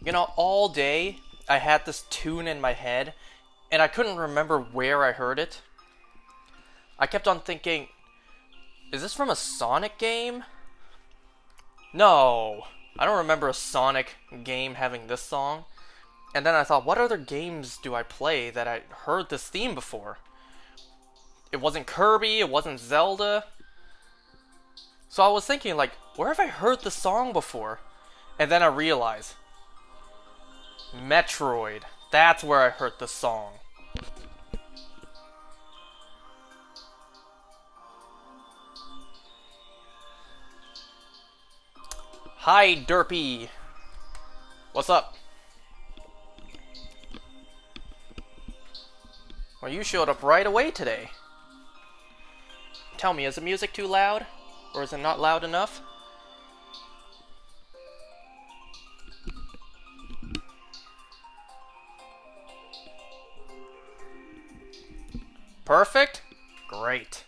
You know, all day I had this tune in my head, and I couldn't remember where I heard it. I kept on thinking, is this from a Sonic game? No, I don't remember a Sonic game having this song. And then I thought, what other games do I play that I heard this theme before? It wasn't Kirby, it wasn't Zelda. So I was thinking, like, where have I heard the song before? And then I realized, Metroid. That's where I heard the song. Hi, Derpy. What's up? Well, you showed up right away today. Tell me, is the music too loud? Or is it not loud enough? Perfect? Great.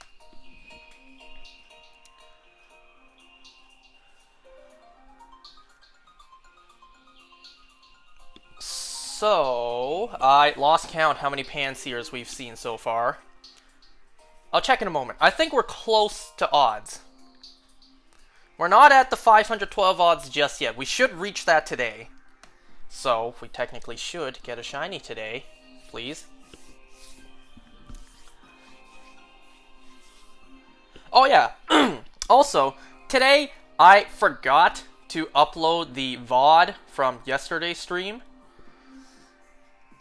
So, I lost count how many Pansears we've seen so far. I'll check in a moment. I think we're close to odds. We're not at the 512 odds just yet. We should reach that today. So, we technically should get a shiny today. Please. Oh yeah. Also, today I forgot to upload the VOD from yesterday's stream.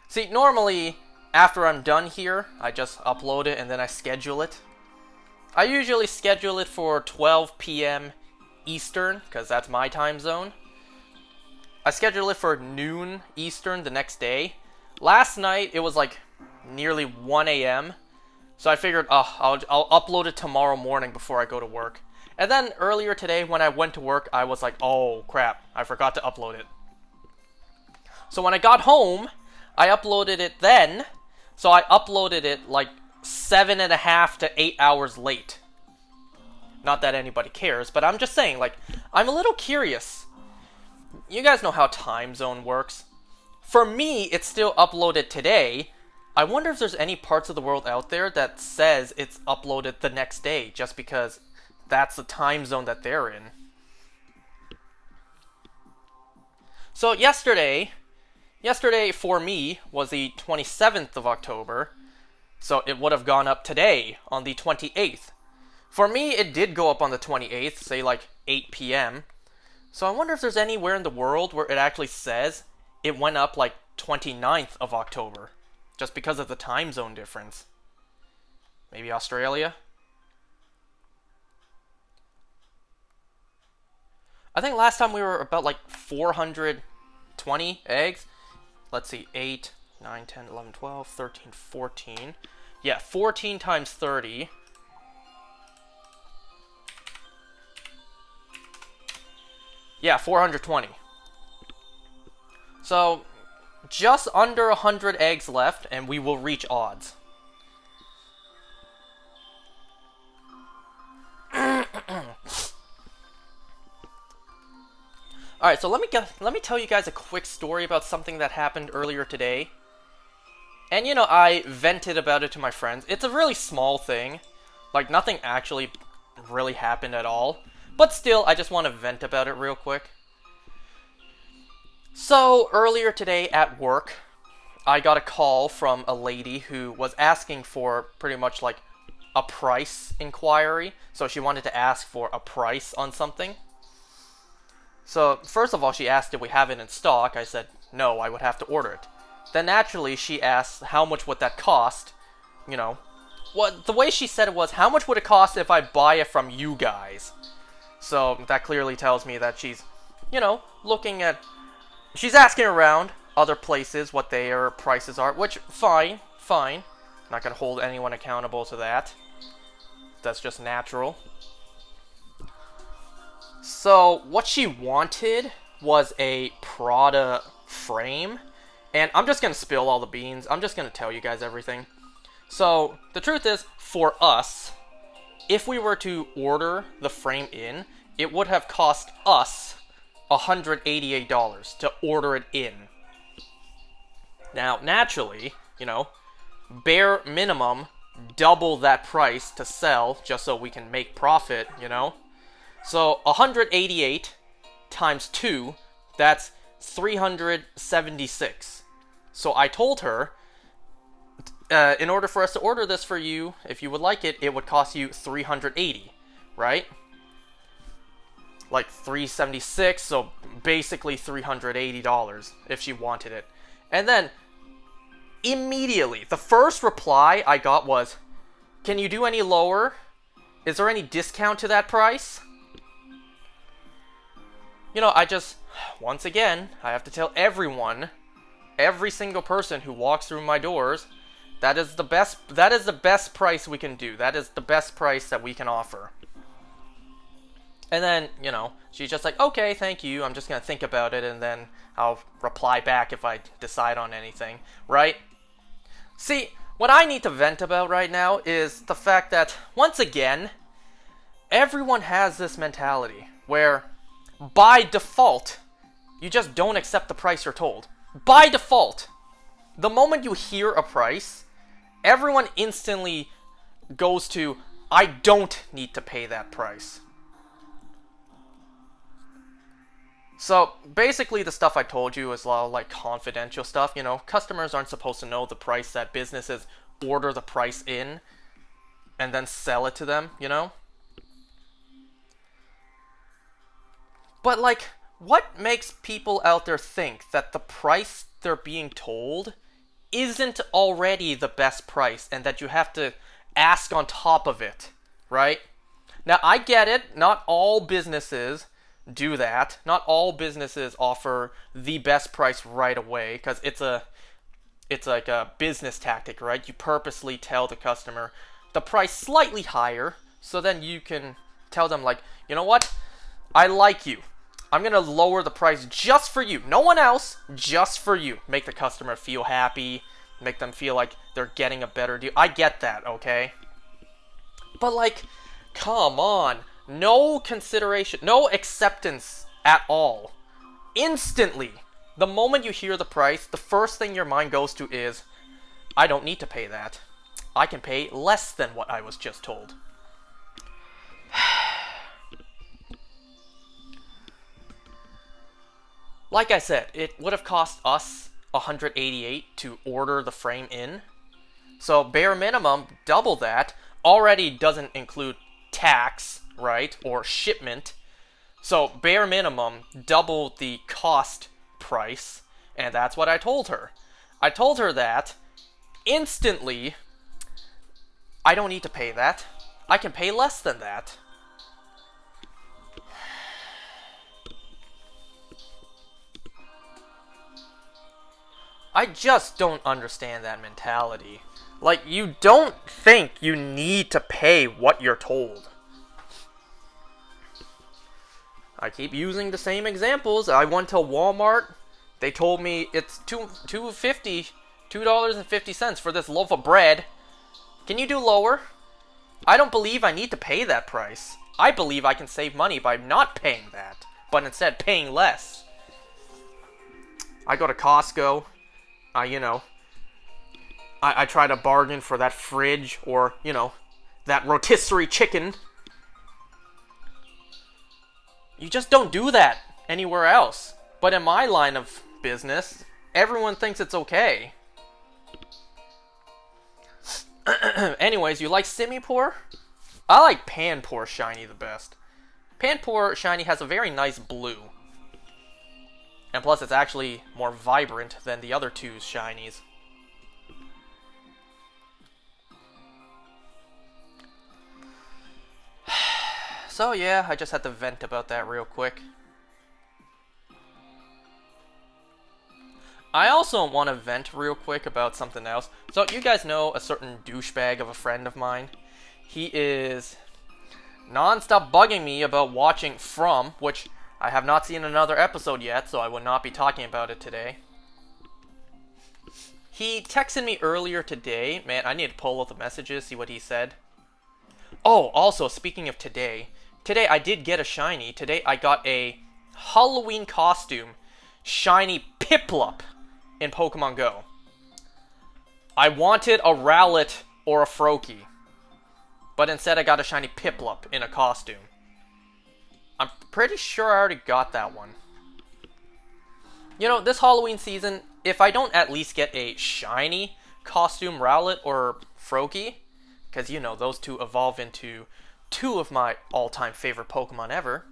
See, normally, after I'm done here, I just upload it and then I schedule it. I usually schedule it for 12 p.m. Eastern, because that's my time zone. I schedule it for noon Eastern the next day. Last night, it was like nearly 1 a.m. So I figured, I'll upload it tomorrow morning before I go to work. And then earlier today, when I went to work, I was like, oh crap, I forgot to upload it. So when I got home, I uploaded it then. So I uploaded it like 7.5 to 8 hours late. Not that anybody cares, but I'm just saying, like, I'm a little curious. You guys know how time zone works. For me, it's still uploaded today. I wonder if there's any parts of the world out there that says it's uploaded the next day, just because that's the time zone that they're in. So yesterday for me was the 27th of October, so it would have gone up today on the 28th. For me, it did go up on the 28th, say like 8 p.m. So I wonder if there's anywhere in the world where it actually says it went up like 29th of October, just because of the time zone difference. Maybe Australia? I think last time we were about like 420 eggs. Let's see, 8, 9, 10, 11, 12, 13, 14. Yeah, 14 times 30. Yeah, 420. So, just under 100 eggs left, and we will reach odds. Alright, so let me tell you guys a quick story about something that happened earlier today. And you know, I vented about it to my friends. It's a really small thing. Like, nothing actually really happened at all. But still, I just want to vent about it real quick. So, earlier today at work, I got a call from a lady who was asking for pretty much like a price inquiry. So she wanted to ask for a price on something. So, first of all, she asked if we have it in stock. I said, no, I would have to order it. Then naturally, she asked, how much would that cost? You know, the way she said it was, how much would it cost if I buy it from you guys? So, that clearly tells me that she's, you know, she's asking around other places what their prices are, which, fine. Not gonna hold anyone accountable to that. That's just natural. So, what she wanted was a Prada frame. And I'm just gonna spill all the beans. I'm just gonna tell you guys everything. So, the truth is, for us, if we were to order the frame in, it would have cost us $188 to order it in. Now, naturally, bare minimum, double that price to sell just so we can make profit, So 188 times 2, that's 376. So I told her, in order for us to order this for you, if you would like it, it would cost you 380, right? Like 376, so basically $380 if she wanted it. And then immediately, the first reply I got was, "Can you do any lower? Is there any discount to that price?" Once again, I have to tell everyone, every single person who walks through my doors, that is the best price we can do. That is the best price that we can offer. And then, she's just like, "Okay, thank you. I'm just going to think about it, and then I'll reply back if I decide on anything," right? See, what I need to vent about right now is the fact that, once again, everyone has this mentality where, by default, you just don't accept the price you're told. By default. The moment you hear a price, everyone instantly goes to, "I don't need to pay that price." So, basically the stuff I told you is a lot of like confidential stuff, Customers aren't supposed to know the price that businesses order the price in and then sell it to them, But like, what makes people out there think that the price they're being told isn't already the best price and that you have to ask on top of it, right? Now, I get it. Not all businesses do that. Not all businesses offer the best price right away because it's like a business tactic, right? You purposely tell the customer the price slightly higher so then you can tell them like, "You know what? I like you. I'm going to lower the price just for you. No one else, just for you." Make the customer feel happy. Make them feel like they're getting a better deal. I get that, okay? But like, come on. No consideration, no acceptance at all. Instantly, the moment you hear the price, the first thing your mind goes to is, "I don't need to pay that. I can pay less than what I was just told." Like I said, it would have cost us $188 to order the frame in. So bare minimum, double that, already doesn't include tax, right, or shipment. So bare minimum, double the cost price, and that's what I told her. I told her that instantly, "I don't need to pay that. I can pay less than that." I just don't understand that mentality. Like, you don't think you need to pay what you're told. I keep using the same examples. I went to Walmart. They told me it's $2.50 for this loaf of bread. Can you do lower? I don't believe I need to pay that price. I believe I can save money by not paying that, but instead paying less. I go to Costco. I try to bargain for that fridge or, that rotisserie chicken. You just don't do that anywhere else. But in my line of business, everyone thinks it's okay. Anyways, you like semi-pour? I like pan-pour shiny the best. Pan-pour shiny has a very nice blue. And plus, it's actually more vibrant than the other two shinies. So yeah, I just had to vent about that real quick. I also want to vent real quick about something else. So you guys know a certain douchebag of a friend of mine. He is non-stop bugging me about watching From, which I have not seen another episode yet, so I will not be talking about it today. He texted me earlier today. Man, I need to pull up the messages, see what he said. Oh, also, speaking of today I did get a shiny. Today I got a Halloween costume, shiny Piplup in Pokemon Go. I wanted a Rowlet or a Froakie, but instead I got a shiny Piplup in a costume. I'm pretty sure I already got that one. You know, this Halloween season, if I don't at least get a shiny costume Rowlet or Froakie, because, you know, those two evolve into two of my all-time favorite Pokemon ever.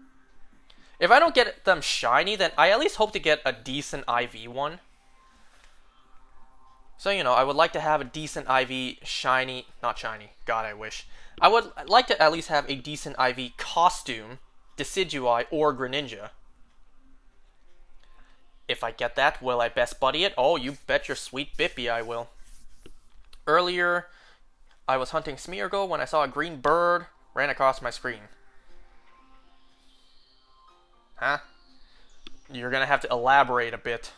If I don't get them shiny, then I at least hope to get a decent IV one. So, you know, I would like to have a decent IV shiny, not shiny, God I wish. I would like to at least have a decent IV costume, Decidueye or Greninja. If I get that, will I best buddy it? Oh, you bet your sweet Bippy I will. Earlier, I was hunting Smeargle when I saw a green bird ran across my screen. Huh? You're gonna have to elaborate a bit.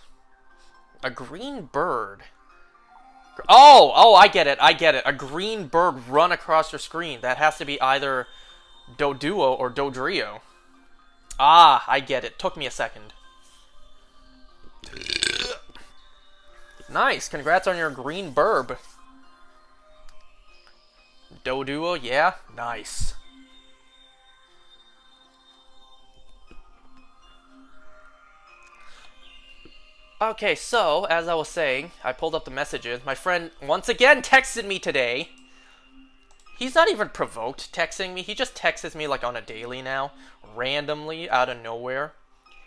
A green bird. Oh, I get it. A green bird run across your screen. That has to be either Doduo or Dodrio. Ah, I get it. Took me a second. Nice. Congrats on your green burb. Doduo, yeah? Nice. Okay, so, as I was saying, I pulled up the messages. My friend once again texted me today. He's not even provoked texting me. He just texts me like on a daily now, randomly, out of nowhere.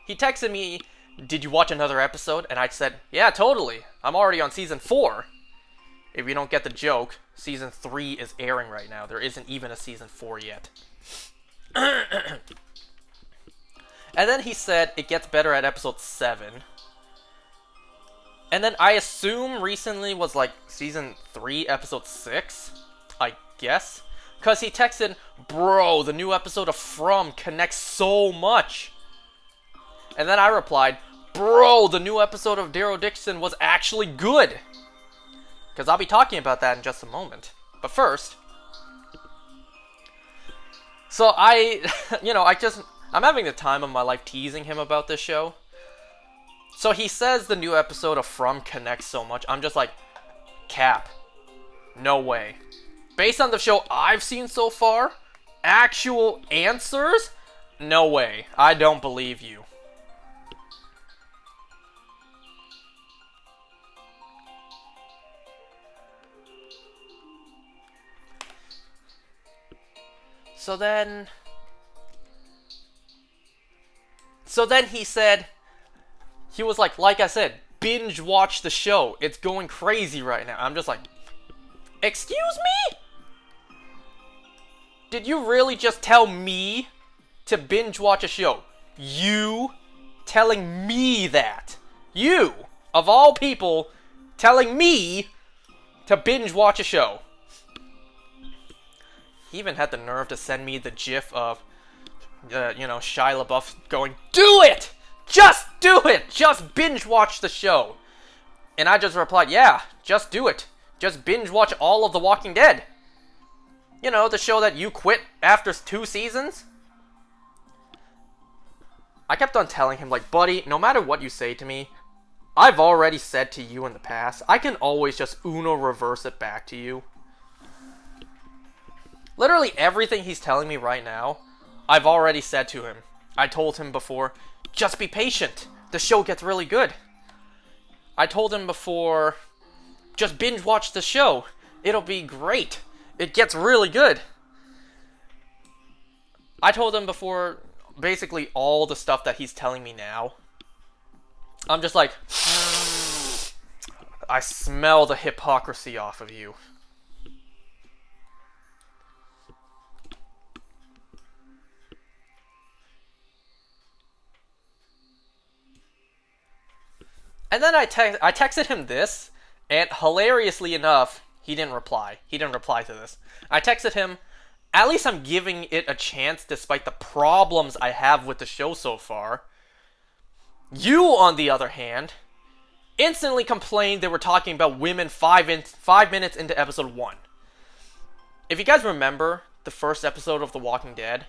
He texted me, "Did you watch another episode?" And I said, "Yeah, totally. I'm already on season 4. If you don't get the joke, season 3 is airing right now. There isn't even a season 4 yet. And then he said it gets better at episode 7. And then I assume recently was like season 3, episode 6, I guess. Because he texted, "Bro, the new episode of From connects so much." And then I replied, "Bro, the new episode of Daryl Dixon was actually good." Because I'll be talking about that in just a moment. But first, so I'm having the time of my life teasing him about this show. So he says the new episode of From connects so much. I'm just like, cap. No way. Based on the show I've seen so far, actual answers? No way. I don't believe you. So then he said, he was like I said, binge watch the show. It's going crazy right now. I'm just like, excuse me? Did you really just tell me to binge watch a show? You telling me that? You, of all people, telling me to binge watch a show. He even had the nerve to send me the gif of, Shia LaBeouf going, "Do it! Just do it! Just binge watch the show." And I just replied, "Yeah, just do it. Just binge watch all of The Walking Dead. You know, the show that you quit after 2 seasons." I kept on telling him, like, "Buddy, no matter what you say to me, I've already said to you in the past, I can always just Uno reverse it back to you." Literally everything he's telling me right now, I've already said to him. I told him before, just be patient. The show gets really good. I told him before, just binge watch the show. It'll be great. It gets really good. I told him before basically all the stuff that he's telling me now. I'm just like, I smell the hypocrisy off of you. And then I texted him this, and hilariously enough, he didn't reply. He didn't reply to this. I texted him, "At least I'm giving it a chance despite the problems I have with the show so far." You, on the other hand, instantly complained they were talking about women 5 minutes into episode 1. If you guys remember the first episode of The Walking Dead,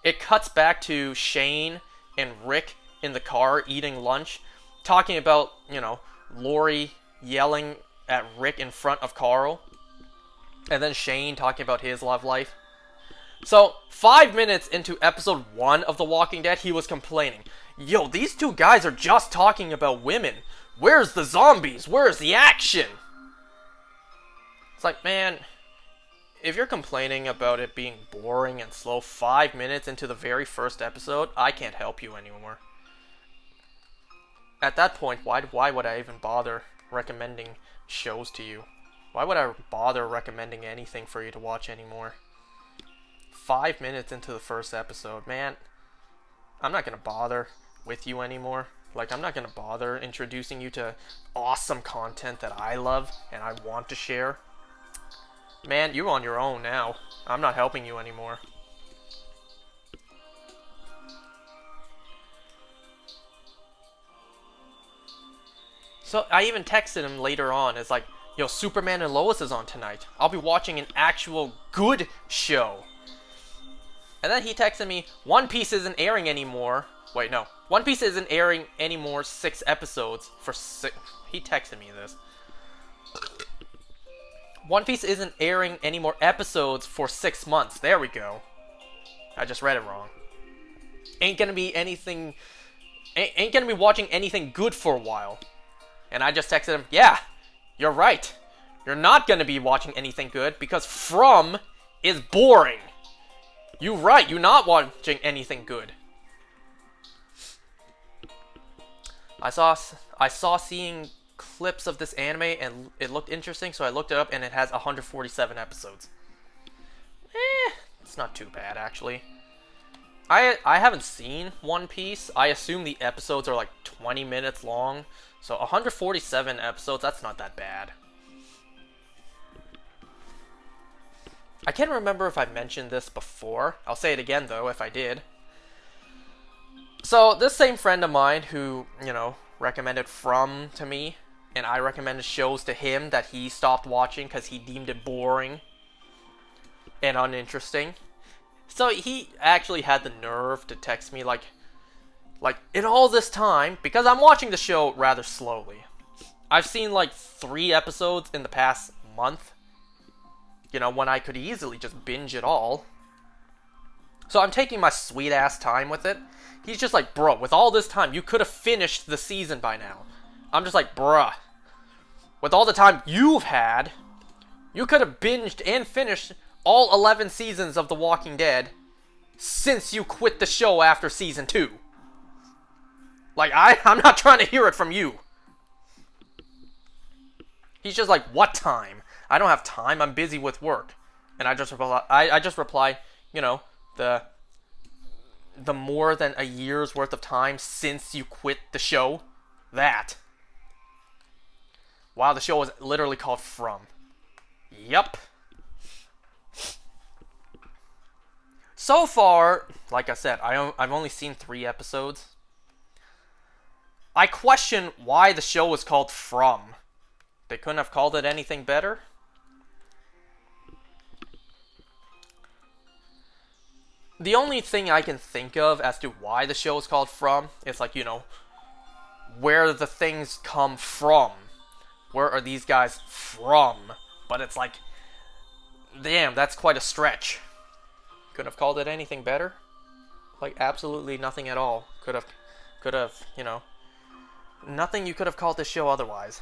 it cuts back to Shane and Rick in the car eating lunch, talking about, Lori yelling at Rick in front of Carl, and then Shane talking about his love life. So, 5 minutes into episode 1 of The Walking Dead, he was complaining, "Yo, these two guys are just talking about women. Where's the zombies? Where's the action?" It's like, man, if you're complaining about it being boring and slow 5 minutes into the very first episode, I can't help you anymore. At that point, why would I even bother recommending shows to you? Why would I bother recommending anything for you to watch anymore? 5 minutes into the first episode, man, I'm not going to bother with you anymore. Like, I'm not going to bother introducing you to awesome content that I love and I want to share. Man, you're on your own now. I'm not helping you anymore. So I even texted him later on. It's like, yo, Superman and Lois is on tonight. I'll be watching an actual good show. And then he texted me, One Piece isn't airing anymore. Wait, no. One Piece isn't airing anymore 6 episodes for 6... He texted me this. One Piece isn't airing any more episodes for 6 months. There we go. I just read it wrong. Ain't gonna be watching anything good for a while. And I just texted him, yeah, you're right. You're not gonna be watching anything good because From is boring. You're right, you're not watching anything good. I saw seeing clips of this anime and it looked interesting, so I looked it up and it has 147 episodes. It's not too bad actually. I haven't seen One Piece. I assume the episodes are like 20 minutes long, so 147 episodes, that's not that bad. I can't remember if I mentioned this before. I'll say it again though if I did. So this same friend of mine who, recommended From to me, and I recommended shows to him that he stopped watching because he deemed it boring and uninteresting. So he actually had the nerve to text me like in all this time, because I'm watching the show rather slowly. I've seen like 3 episodes in the past month, when I could easily just binge it all. So I'm taking my sweet ass time with it. He's just like, bro, with all this time, you could have finished the season by now. I'm just like, bruh. With all the time you've had, you could have binged and finished all 11 seasons of The Walking Dead since you quit the show after season 2. Like, I'm not trying to hear it from you. He's just like, what time? I don't have time, I'm busy with work. And I just reply, the more than a year's worth of time since you quit the show. That. Wow, the show was literally called From. Yup. So far, like I said, I've only seen 3 episodes. I question why the show was called From. They couldn't have called it anything better? The only thing I can think of as to why the show is called From is like, where the things come from. Where are these guys from? But it's like, damn, that's quite a stretch. Couldn't have called it anything better? Like, absolutely nothing at all. Could have, nothing you could have called this show otherwise.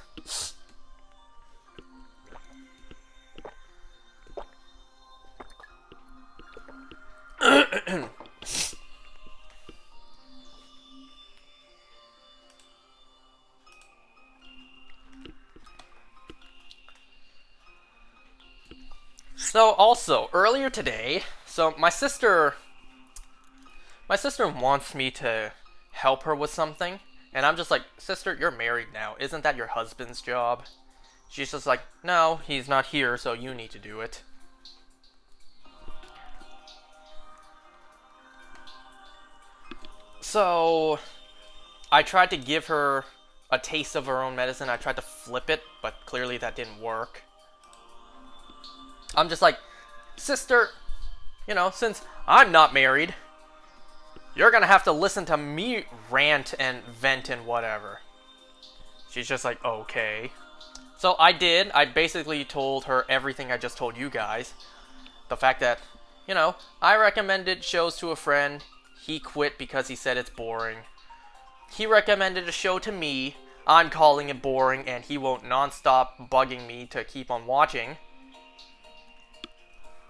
So also, earlier today, my sister wants me to help her with something, and I'm just like, sister, you're married now. Isn't that your husband's job? She's just like, no, he's not here, so you need to do it. So, I tried to give her a taste of her own medicine. I tried to flip it, but clearly that didn't work. I'm just like, sister, since I'm not married, You're gonna have to listen to me rant and vent and whatever. She's just like, okay. So I did. I basically told her everything I just told you guys. The fact that, I recommended shows to a friend. He quit because he said it's boring. He recommended a show to me. I'm calling it boring, and he won't nonstop bugging me to keep on watching.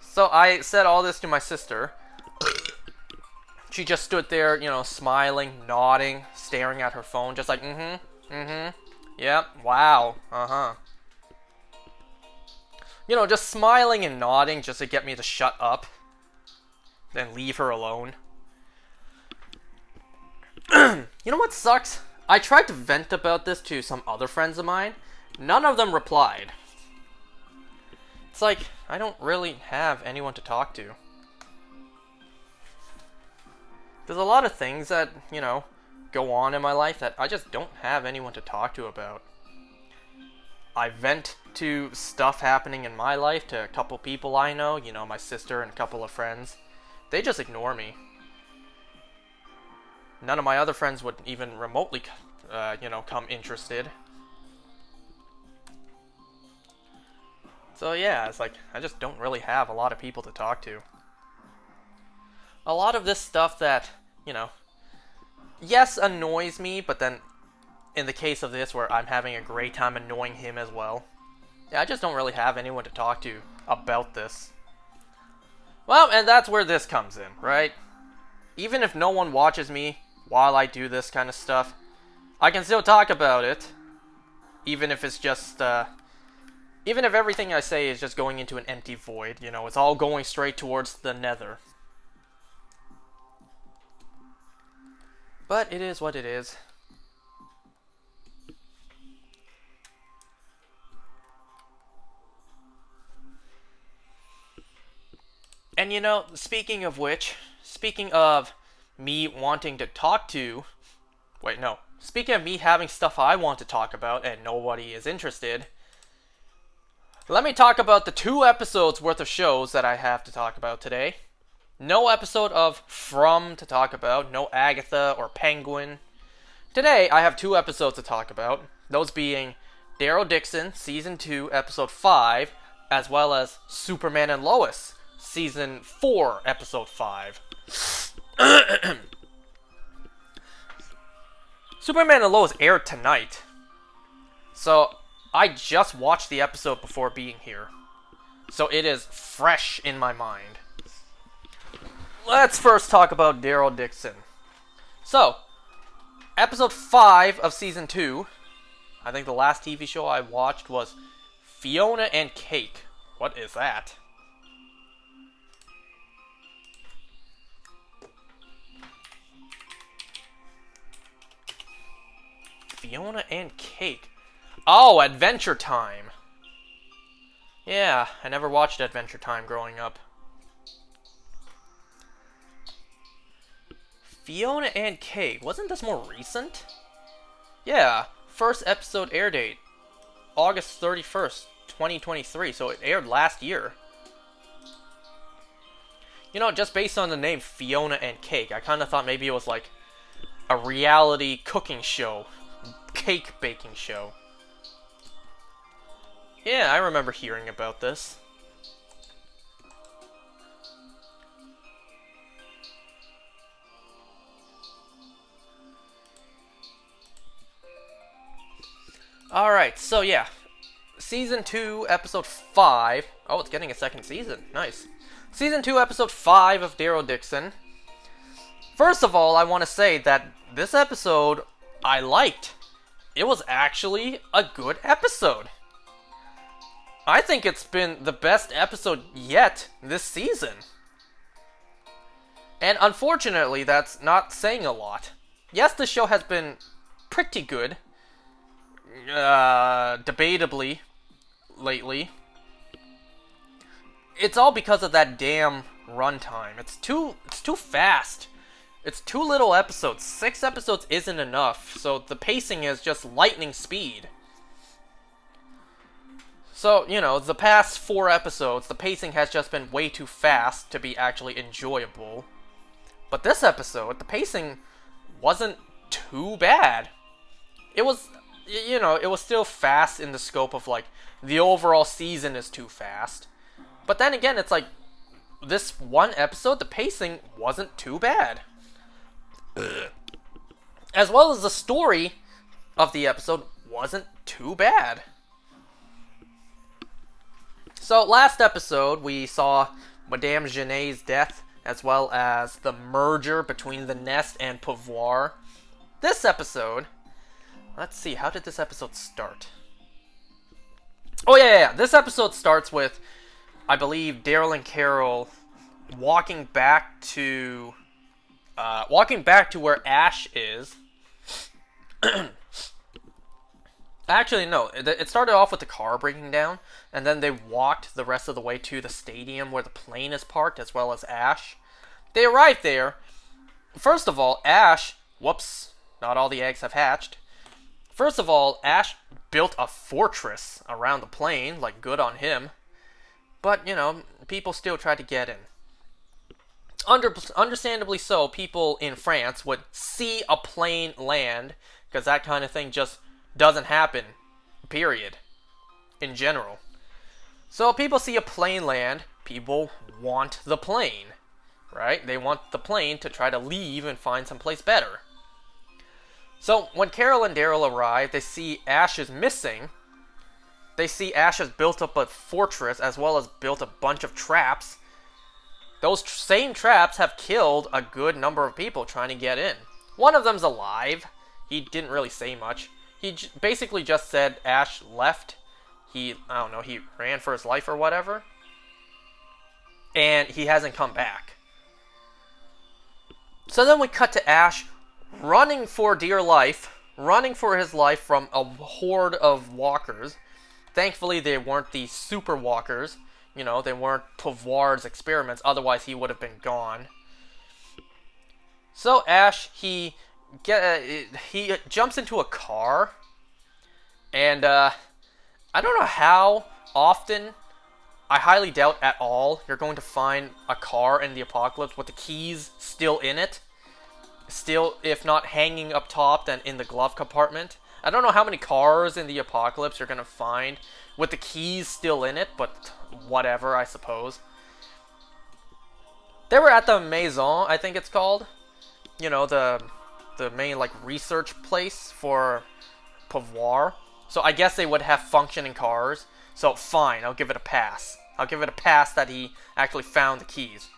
So I said all this to my sister. She just stood there, smiling, nodding, staring at her phone, just like, yep, wow, just smiling and nodding just to get me to shut up. Then leave her alone. You know what sucks? I tried to vent about this to some other friends of mine. None of them replied. It's like, I don't really have anyone to talk to. There's a lot of things that, go on in my life that I just don't have anyone to talk to about. I vent to stuff happening in my life to a couple people I know, my sister and a couple of friends. They just ignore me. None of my other friends would even remotely, come interested. So yeah, it's like, I just don't really have a lot of people to talk to. A lot of this stuff that, yes, annoys me, but then in the case of this where I'm having a great time annoying him as well. Yeah, I just don't really have anyone to talk to about this. Well, and that's where this comes in, right? Even if no one watches me while I do this kind of stuff, I can still talk about it. Even if it's just, even if everything I say is just going into an empty void, it's all going straight towards the nether. But it is what it is. And speaking of which, speaking of me wanting to talk to... Wait, no. Speaking of me having stuff I want to talk about and nobody is interested, let me talk about the 2 episodes worth of shows that I have to talk about today. No episode of From to talk about, no Agatha or Penguin. Today, I have 2 episodes to talk about, those being Daryl Dixon, Season 2, Episode 5, as well as Superman and Lois, Season 4, Episode 5. Superman and Lois aired tonight, so I just watched the episode before being here, so it is fresh in my mind. Let's first talk about Daryl Dixon. So, episode 5 of season 2, I think the last TV show I watched was Fiona and Cake. What is that? Fiona and Cake. Oh, Adventure Time. Yeah, I never watched Adventure Time growing up. Fiona and Cake. Wasn't this more recent? Yeah, first episode air date, August 31st, 2023, so it aired last year. Just based on the name Fiona and Cake, I kind of thought maybe it was like a reality cooking show, cake baking show. Yeah, I remember hearing about this. Alright, so yeah. Season 2, Episode 5. Oh, it's getting a second season. Nice. Season 2, Episode 5 of Daryl Dixon. First of all, I want to say that this episode I liked. It was actually a good episode. I think it's been the best episode yet this season. And unfortunately, that's not saying a lot. Yes, the show has been pretty good. Debatably lately. It's all because of that damn runtime. It's too fast. It's 2 little episodes. 6 episodes isn't enough, so the pacing is just lightning speed. So, the past 4 episodes, the pacing has just been way too fast to be actually enjoyable. But this episode, the pacing wasn't too bad. It was, it was still fast in the scope of like the overall season is too fast. But then again, it's like this one episode, the pacing wasn't too bad. As well as the story of the episode wasn't too bad. So last episode, we saw Madame Gené's death, as well as the merger between the Nest and Pouvoir. This episode, let's see, how did this episode start? Oh yeah. This episode starts with, I believe, Daryl and Carol walking back to where Ash is. Actually, no. It started off with the car breaking down, and then they walked the rest of the way to the stadium where the plane is parked, as well as Ash. They arrived there. First of all, Ash... Whoops. Not all the eggs have hatched. First of all, Ash built a fortress around the plane, like, good on him. But, people still tried to get in. Understandably so, people in France would see a plane land, because that kind of thing just doesn't happen, period, in general. So people see a plane land, people want the plane, right? They want the plane to try to leave and find someplace better. So when Carol and Daryl arrive, they see Ash is missing. They see Ash has built up a fortress as well as built a bunch of traps. Those same traps have killed a good number of people trying to get in. One of them's alive. He didn't really say much. He basically just said Ash left. He ran for his life or whatever. And he hasn't come back. So then we cut to Ash running for dear life, running for his life from a horde of walkers. Thankfully, they weren't the super walkers. They weren't Pouvoir's experiments. Otherwise, he would have been gone. So Ash, he jumps into a car, and I don't know how often, I highly doubt at all, you're going to find a car in the apocalypse with the keys still in it. Still, if not hanging up top, then in the glove compartment. I don't know how many cars in the apocalypse you're going to find with the keys still in it, but whatever, I suppose. They were at the Maison, I think it's called. The main, research place for Pouvoir. So I guess they would have functioning cars. So fine, I'll give it a pass. I'll give it a pass that he actually found the keys.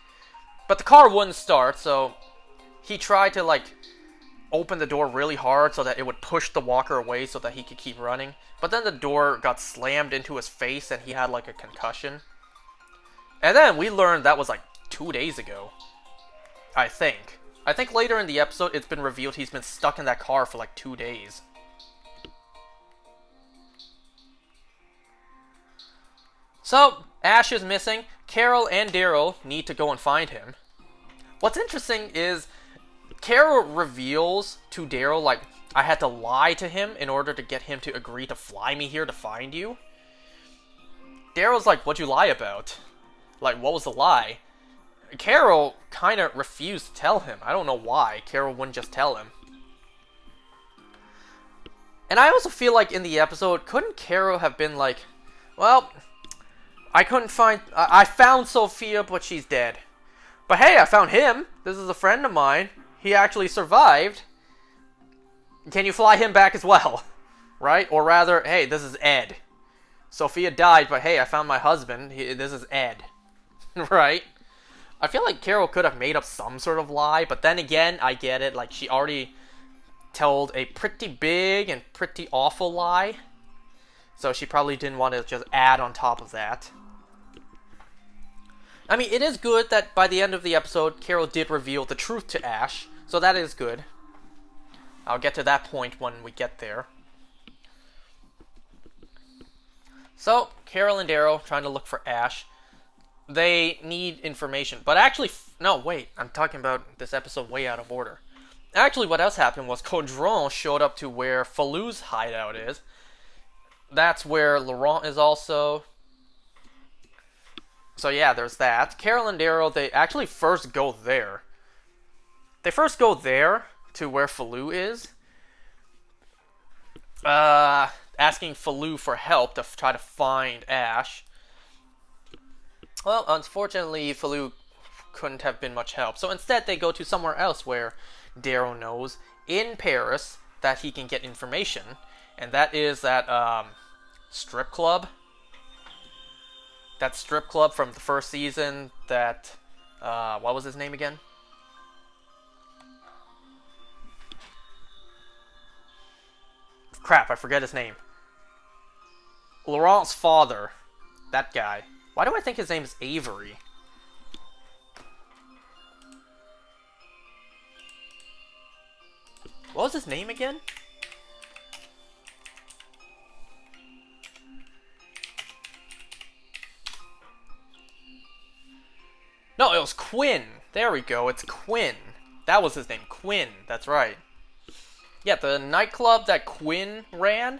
But the car wouldn't start, so he tried to, open the door really hard so that it would push the walker away so that he could keep running. But then the door got slammed into his face and he had, a concussion. And then we learned that was, 2 days ago. I think. I think later in the episode, it's been revealed he's been stuck in that car for 2 days. So, Ash is missing. Carol and Daryl need to go and find him. What's interesting is Carol reveals to Daryl, I had to lie to him in order to get him to agree to fly me here to find you. Daryl's like, what'd you lie about? What was the lie? Carol kind of refused to tell him. I don't know why. Carol wouldn't just tell him. And I also feel like in the episode, couldn't Carol have been well, I couldn't find... I found Sophia, but she's dead. But hey, I found him. This is a friend of mine. He actually survived. Can you fly him back as well? Right? Or rather, hey, this is Ed. Sophia died, but hey, I found my husband. This is Ed. Right? I feel like Carol could have made up some sort of lie, but then again, I get it. She already told a pretty big and pretty awful lie. So she probably didn't want to just add on top of that. I mean, it is good that by the end of the episode, Carol did reveal the truth to Ash. So that is good. I'll get to that point when we get there. So, Carol and Daryl trying to look for Ash. They need information. But actually, no, wait. I'm talking about this episode way out of order. Actually, what else happened was Caudron showed up to where Falou's hideout is. That's where Laurent is also. So yeah, there's that. Carol and Daryl, they actually first go there. They first go there to where Falou is, asking Falou for help to try to find Ash. Well, unfortunately, Falou couldn't have been much help. So instead, they go to somewhere else where Daryl knows, in Paris, that he can get information. And that is that strip club. That strip club from the first season that... what was his name again? Crap, I forget his name. Laurent's father. That guy. Why do I think his name is Avery? What was his name again? No, it was Quinn. There we go, it's Quinn. That was his name, Quinn. That's right. Yeah, the nightclub that Quinn ran.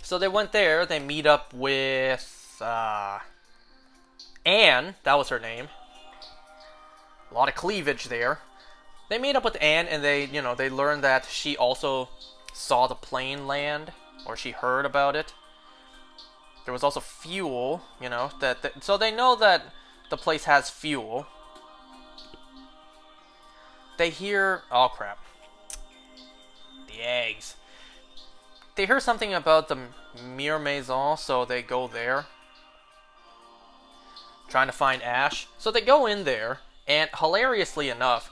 So they went there, they meet up with Anne, that was her name. A lot of cleavage there. They meet up with Anne and they learn that she also saw the plane land, or she heard about it. There was also fuel, so they know that the place has fuel. They hear, oh crap, the eggs. They hear something about the Mire Maison, so they go there, trying to find Ash. So they go in there, and hilariously enough,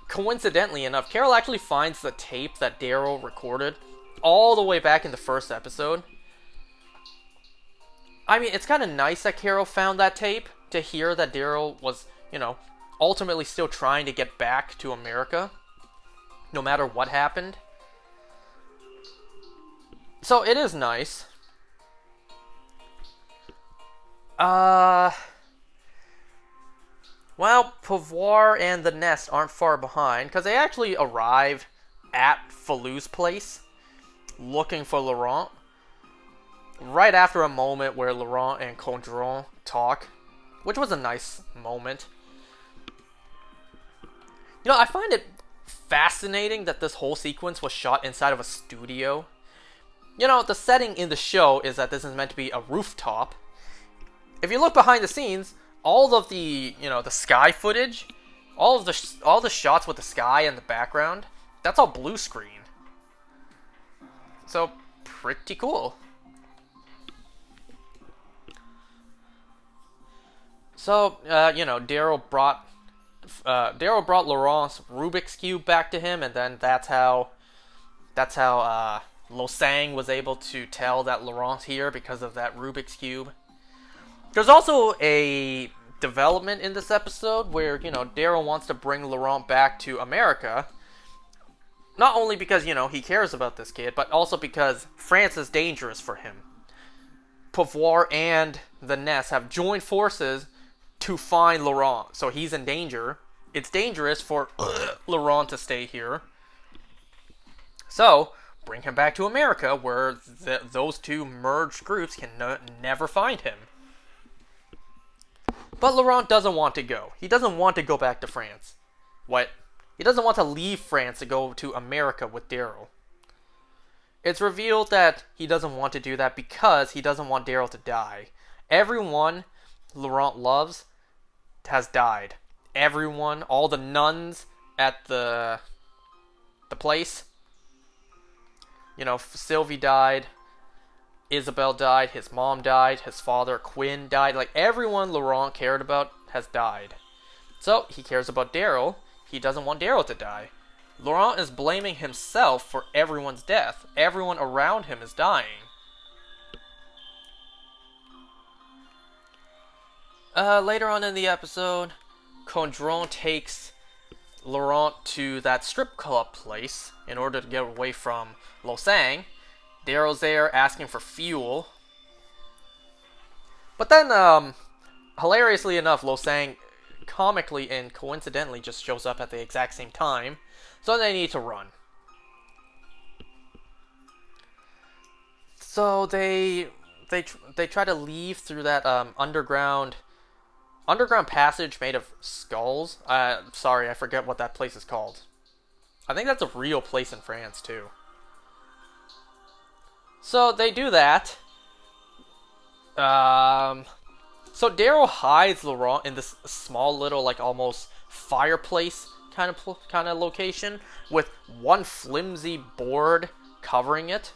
coincidentally enough, Carol actually finds the tape that Daryl recorded all the way back in the first episode. I mean, it's kind of nice that Carol found that tape to hear that Daryl was, ultimately still trying to get back to America, no matter what happened. So it is nice. Well, Pouvoir and the Nest aren't far behind, because they actually arrive at Falou's place, looking for Laurent, right after a moment where Laurent and Condron talk, which was a nice moment. I find it fascinating that this whole sequence was shot inside of a studio. The setting in the show is that this is meant to be a rooftop. If you look behind the scenes, all of the, the sky footage, all the shots with the sky in the background, that's all blue screen. So, pretty cool. So, Daryl brought Laurent's Rubik's Cube back to him, and then that's how Losang was able to tell that Laurent's here because of that Rubik's Cube. There's also a development in this episode where, Daryl wants to bring Laurent back to America. Not only because, he cares about this kid, but also because France is dangerous for him. Pouvoir and the Nest have joined forces to find Laurent, so he's in danger. It's dangerous for Laurent to stay here. So, bring him back to America, where those two merged groups can never find him. But Laurent doesn't want to go. He doesn't want to go back to France. What? He doesn't want to leave France to go to America with Daryl. It's revealed that he doesn't want to do that because he doesn't want Daryl to die. Everyone Laurent loves has died. Everyone, all the nuns at the place. Sylvie died. Isabel died. His mom died. His father, Quinn, died. Like, everyone Laurent cared about has died. So, he cares about Daryl. He doesn't want Daryl to die. Laurent is blaming himself for everyone's death. Everyone around him is dying. Later on in the episode, Condron takes Laurent to that strip club place in order to get away from Losang. Daryl's there asking for fuel. But then, hilariously enough, Losang comically and coincidentally just shows up at the exact same time. So they need to run. So they try to leave through that underground underground passage made of skulls. Sorry, I forget what that place is called. I think that's a real place in France, too. So they do that. So Daryl hides Laurent in this small little, like, almost fireplace kind of location with one flimsy board covering it.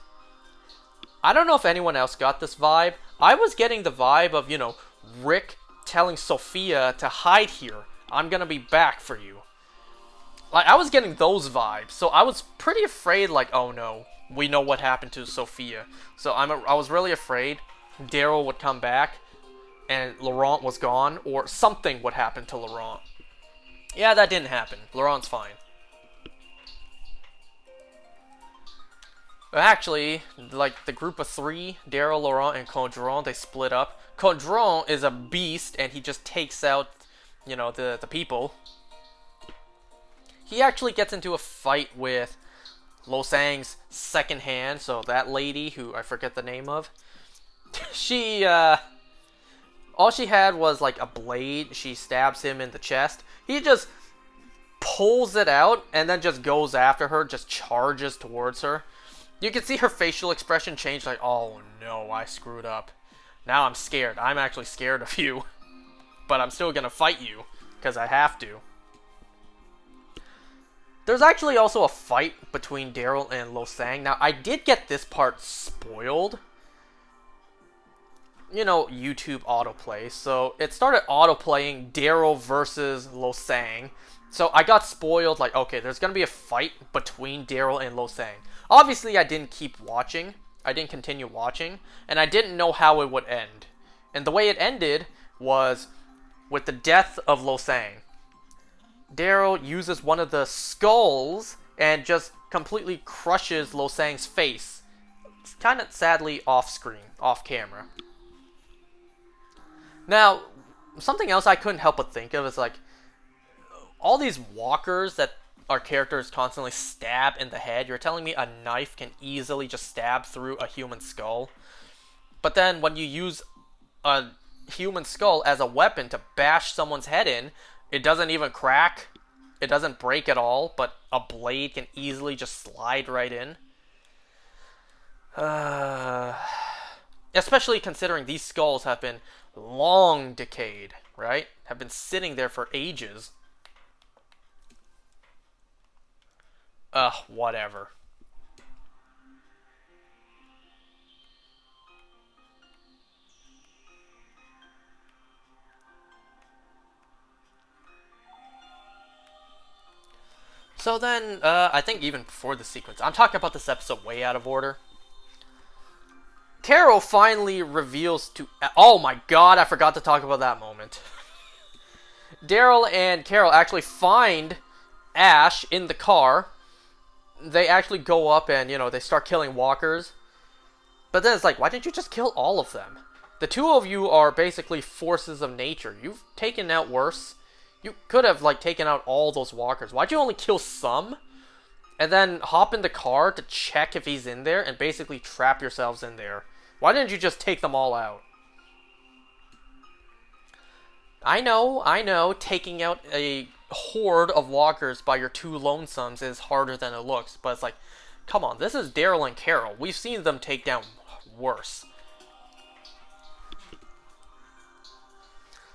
I don't know if anyone else got this vibe. I was getting the vibe of, you know, Rick telling Sophia to hide here. I'm gonna be back for you. Like, I was getting those vibes, so I was pretty afraid, like, oh no, we know what happened to Sophia. So I was really afraid Daryl would come back and Laurent was gone, or something would happen to Laurent. Yeah, that didn't happen. Laurent's fine. Actually, like, the group of three, Daryl, Laurent, and Condron, they split up. Condron is a beast, and he just takes out, you know, the people. He actually gets into a fight with Losang's second hand, so that lady, who I forget the name of. She, all she had was, like, a blade. She stabs him in the chest. He just pulls it out, and then just goes after her, just charges towards her. You can see her facial expression change, like, oh no, I screwed up. Now I'm scared. I'm actually scared of you. But I'm still gonna fight you, because I have to. There's actually also a fight between Daryl and Losang. Now, I did get this part spoiled. You know, YouTube autoplay. So, it started autoplaying Daryl versus Losang. So, I got spoiled, like, okay, there's gonna be a fight between Daryl and Losang. Obviously, I didn't keep watching. I didn't continue watching. And I didn't know how it would end. And the way it ended was with the death of Losang. Daryl uses one of the skulls and just completely crushes Losang's face. It's kind of sadly off screen, off camera. Now, something else I couldn't help but think of is, like, all these walkers that our characters constantly stab in the head. You're telling me a knife can easily just stab through a human skull? But then when you use a human skull as a weapon to bash someone's head in, it doesn't even crack. It doesn't break at all, but a blade can easily just slide right in. Especially considering these skulls have been long decayed, right? Have been sitting there for ages. Whatever. So then, I think even before the sequence, I'm talking about this episode way out of order. Carol finally reveals to... Oh my god, I forgot to talk about that moment. Daryl and Carol actually find Ash in the car. They actually go up and, you know, they start killing walkers. But then it's like, why didn't you just kill all of them? The two of you are basically forces of nature. You've taken out worse. You could have, like, taken out all those walkers. Why'd you only kill some? And then hop in the car to check if he's in there and basically trap yourselves in there. Why didn't you just take them all out? I know, taking out a horde of walkers by your two lonesomes is harder than it looks. But it's like, come on, this is Daryl and Carol. We've seen them take down worse.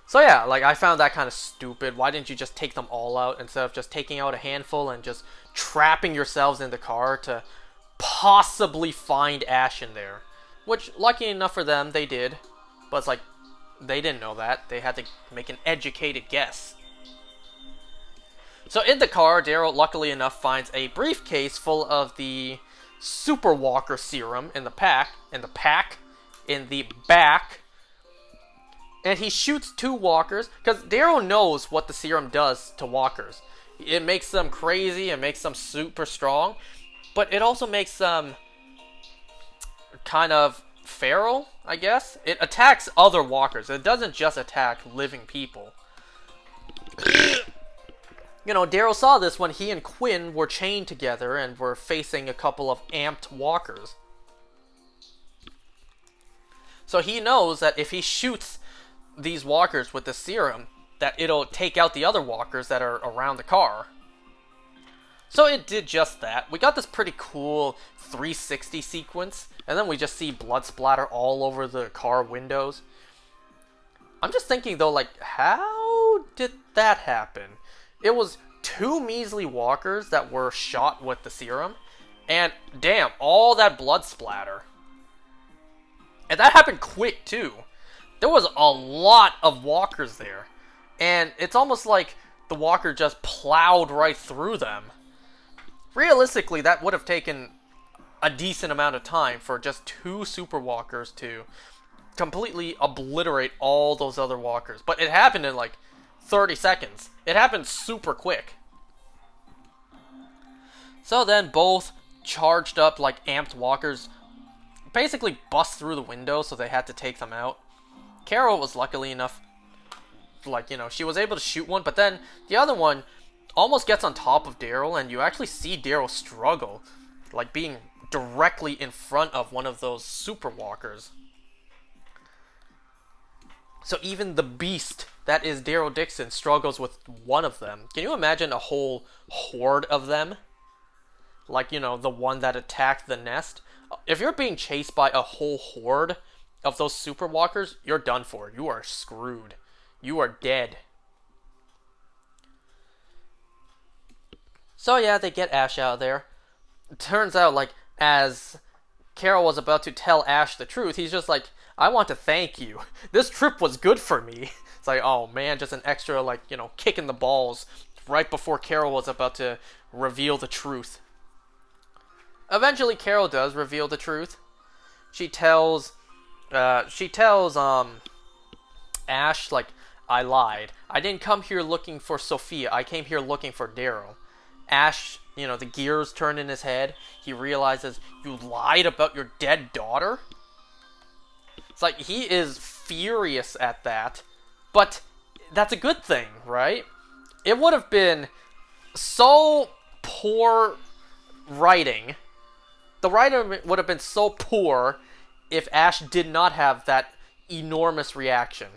So yeah, like, I found that kind of stupid. Why didn't you just take them all out instead of just taking out a handful and just trapping yourselves in the car to possibly find Ash in there? Which, lucky enough for them, they did. But it's like, they didn't know that. They had to make an educated guess. So in the car, Daryl, luckily enough, finds a briefcase full of the Super Walker serum in the back. And he shoots two walkers, because Daryl knows what the serum does to walkers. It makes them crazy, it makes them super strong, but it also makes them kind of feral, I guess. It attacks other walkers. It doesn't just attack living people. You know, Daryl saw this when he and Quinn were chained together and were facing a couple of amped walkers. So he knows that if he shoots these walkers with the serum that it'll take out the other walkers that are around the car. So it did just that. We got this pretty cool 360 sequence, and then we just see blood splatter all over the car windows. I'm just thinking though, like, how did that happen? It was 2 measly walkers that were shot with the serum, and damn, all that blood splatter. And that happened quick too. There was a lot of walkers there, and it's almost like the walker just plowed right through them. Realistically, that would have taken a decent amount of time for just 2 super walkers to completely obliterate all those other walkers. But it happened in like 30 seconds. It happened super quick. So then both charged up, like, amped walkers basically bust through the window, so they had to take them out. Carol was luckily enough, like, she was able to shoot one, but then the other one almost gets on top of Daryl, and you actually see Daryl struggle, like being directly in front of one of those super walkers. So even the beast that is Daryl Dixon struggles with one of them. Can you imagine a whole horde of them? Like, the one that attacked the nest. If you're being chased by a whole horde of those super walkers, you're done for. You are screwed. You are dead. So yeah, they get Ash out of there. It turns out, like, as Carol was about to tell Ash the truth, he's just like, I want to thank you. This trip was good for me. It's like, oh man, just an extra, like, kick in the balls right before Carol was about to reveal the truth. Eventually, Carol does reveal the truth. She tells Ash, like, I lied. I didn't come here looking for Sophia. I came here looking for Daryl. Ash, the gears turn in his head. He realizes, you lied about your dead daughter? It's like, he is furious at that. But that's a good thing, right? It would have been so poor writing. The writer would have been so poor if Ash did not have that enormous reaction.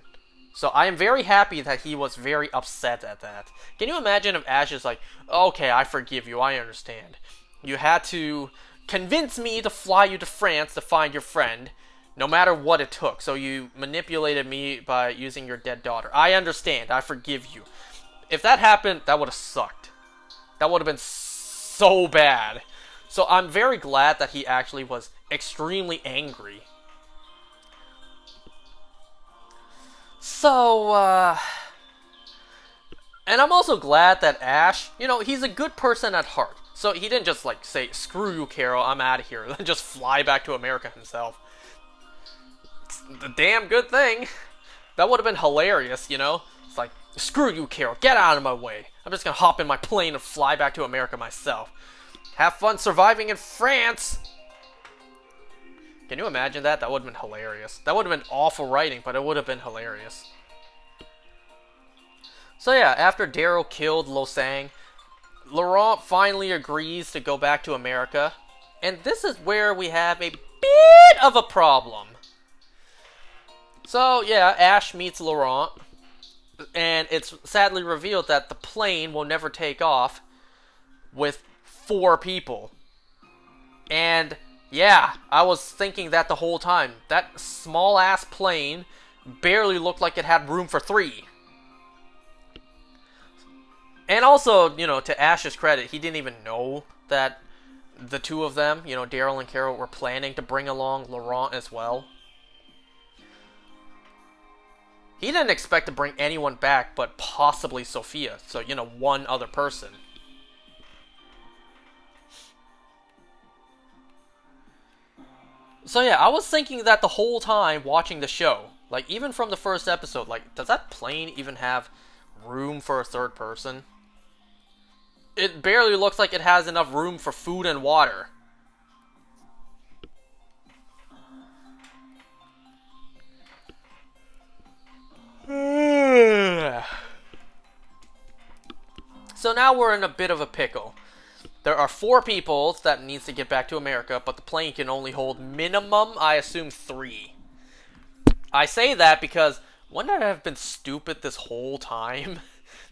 So I am very happy that he was very upset at that. Can you imagine if Ash is like, okay, I forgive you, I understand. You had to convince me to fly you to France to find your friend, no matter what it took. So you manipulated me by using your dead daughter. I understand, I forgive you. If that happened, that would have sucked. That would have been so bad. So I'm very glad that he actually was extremely angry. So, and I'm also glad that Ash, he's a good person at heart. So he didn't just, like, say, screw you, Carol, I'm out of here, and then just fly back to America himself. It's a damn good thing. That would have been hilarious, It's like, screw you, Carol, get out of my way. I'm just gonna hop in my plane and fly back to America myself. Have fun surviving in France! Can you imagine that? That would have been hilarious. That would have been awful writing, but it would have been hilarious. So yeah, after Daryl killed Losang, Laurent finally agrees to go back to America. And this is where we have a bit of a problem. So yeah, Ash meets Laurent. And it's sadly revealed that the plane will never take off with 4 people. And yeah, I was thinking that the whole time. That small-ass plane barely looked like it had room for 3. And also, to Ash's credit, he didn't even know that the 2 of them, Daryl and Carol, were planning to bring along Laurent as well. He didn't expect to bring anyone back but possibly Sophia. So, one other person. So yeah, I was thinking that the whole time watching the show. Like, even from the first episode, like, does that plane even have room for a 3rd person? It barely looks like it has enough room for food and water. So now we're in a bit of a pickle. There are 4 people that needs to get back to America, but the plane can only hold minimum, I assume, 3. I say that because Wouldn't I have been stupid this whole time?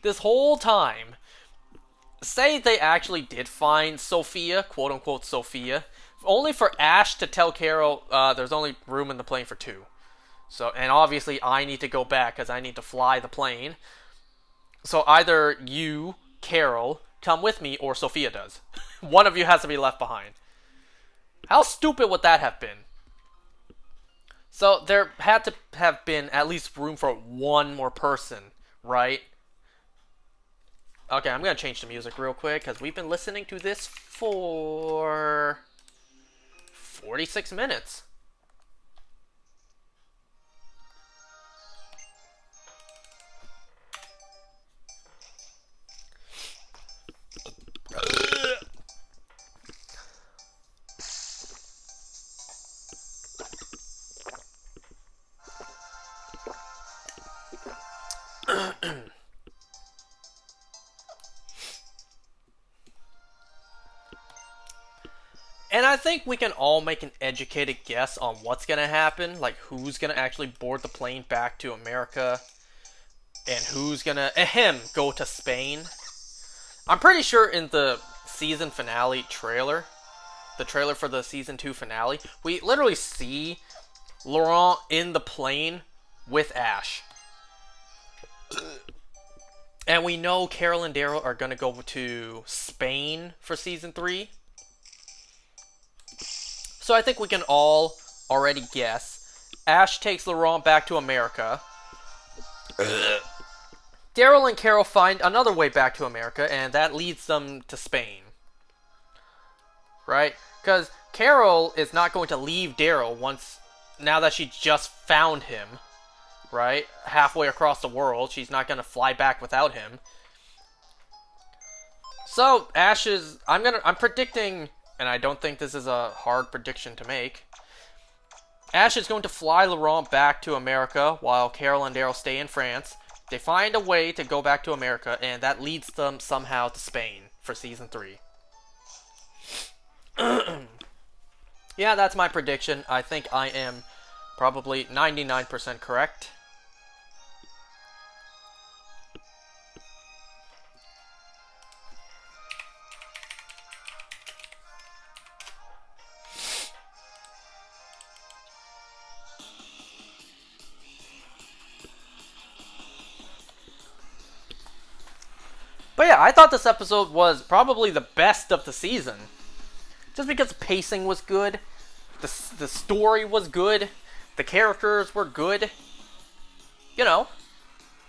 This whole time. Say they actually did find Sophia, quote unquote Sophia, only for Ash to tell Carol there's only room in the plane for two. So, and obviously I need to go back because I need to fly the plane. So either you, Carol, come with me, or Sophia does. One of you has to be left behind. How stupid would that have been? So there had to have been at least room for one more person, right? Okay, I'm going to change the music real quick because we've been listening to this for 46 minutes. And I think we can all make an educated guess on what's going to happen, like who's going to actually board the plane back to America, and who's going to, go to Spain. I'm pretty sure in the season finale trailer, the trailer for the season 2 finale, we literally see Laurent in the plane with Ash. And we know Carol and Daryl are going to go to Spain for season 3. So I think we can all already guess. Ash takes Laurent back to America. Daryl and Carol find another way back to America, and that leads them to Spain. Right? Because Carol is not going to leave Daryl now that she just found him. Right? Halfway across the world. She's not going to fly back without him. So, Ash is... I'm predicting... And I don't think this is a hard prediction to make. Ash is going to fly Laurent back to America while Carol and Daryl stay in France. They find a way to go back to America, and that leads them somehow to Spain for season 3. Yeah, that's my prediction. I think I am probably 99% correct. But yeah, I thought this episode was probably the best of the season. Just because the pacing was good, the story was good, the characters were good. You know,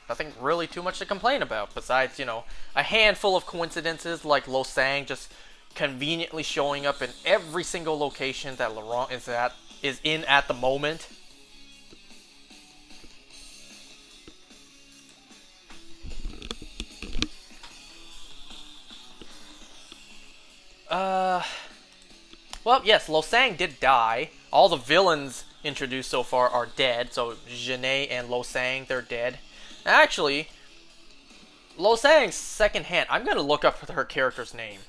nothing really too much to complain about besides, a handful of coincidences like Losang just conveniently showing up in every single location that Laurent is in at the moment. Well, yes, Losang did die. All the villains introduced so far are dead. So, Janae and Losang, they're dead. Actually, Losang's second hand. I'm going to look up her character's name.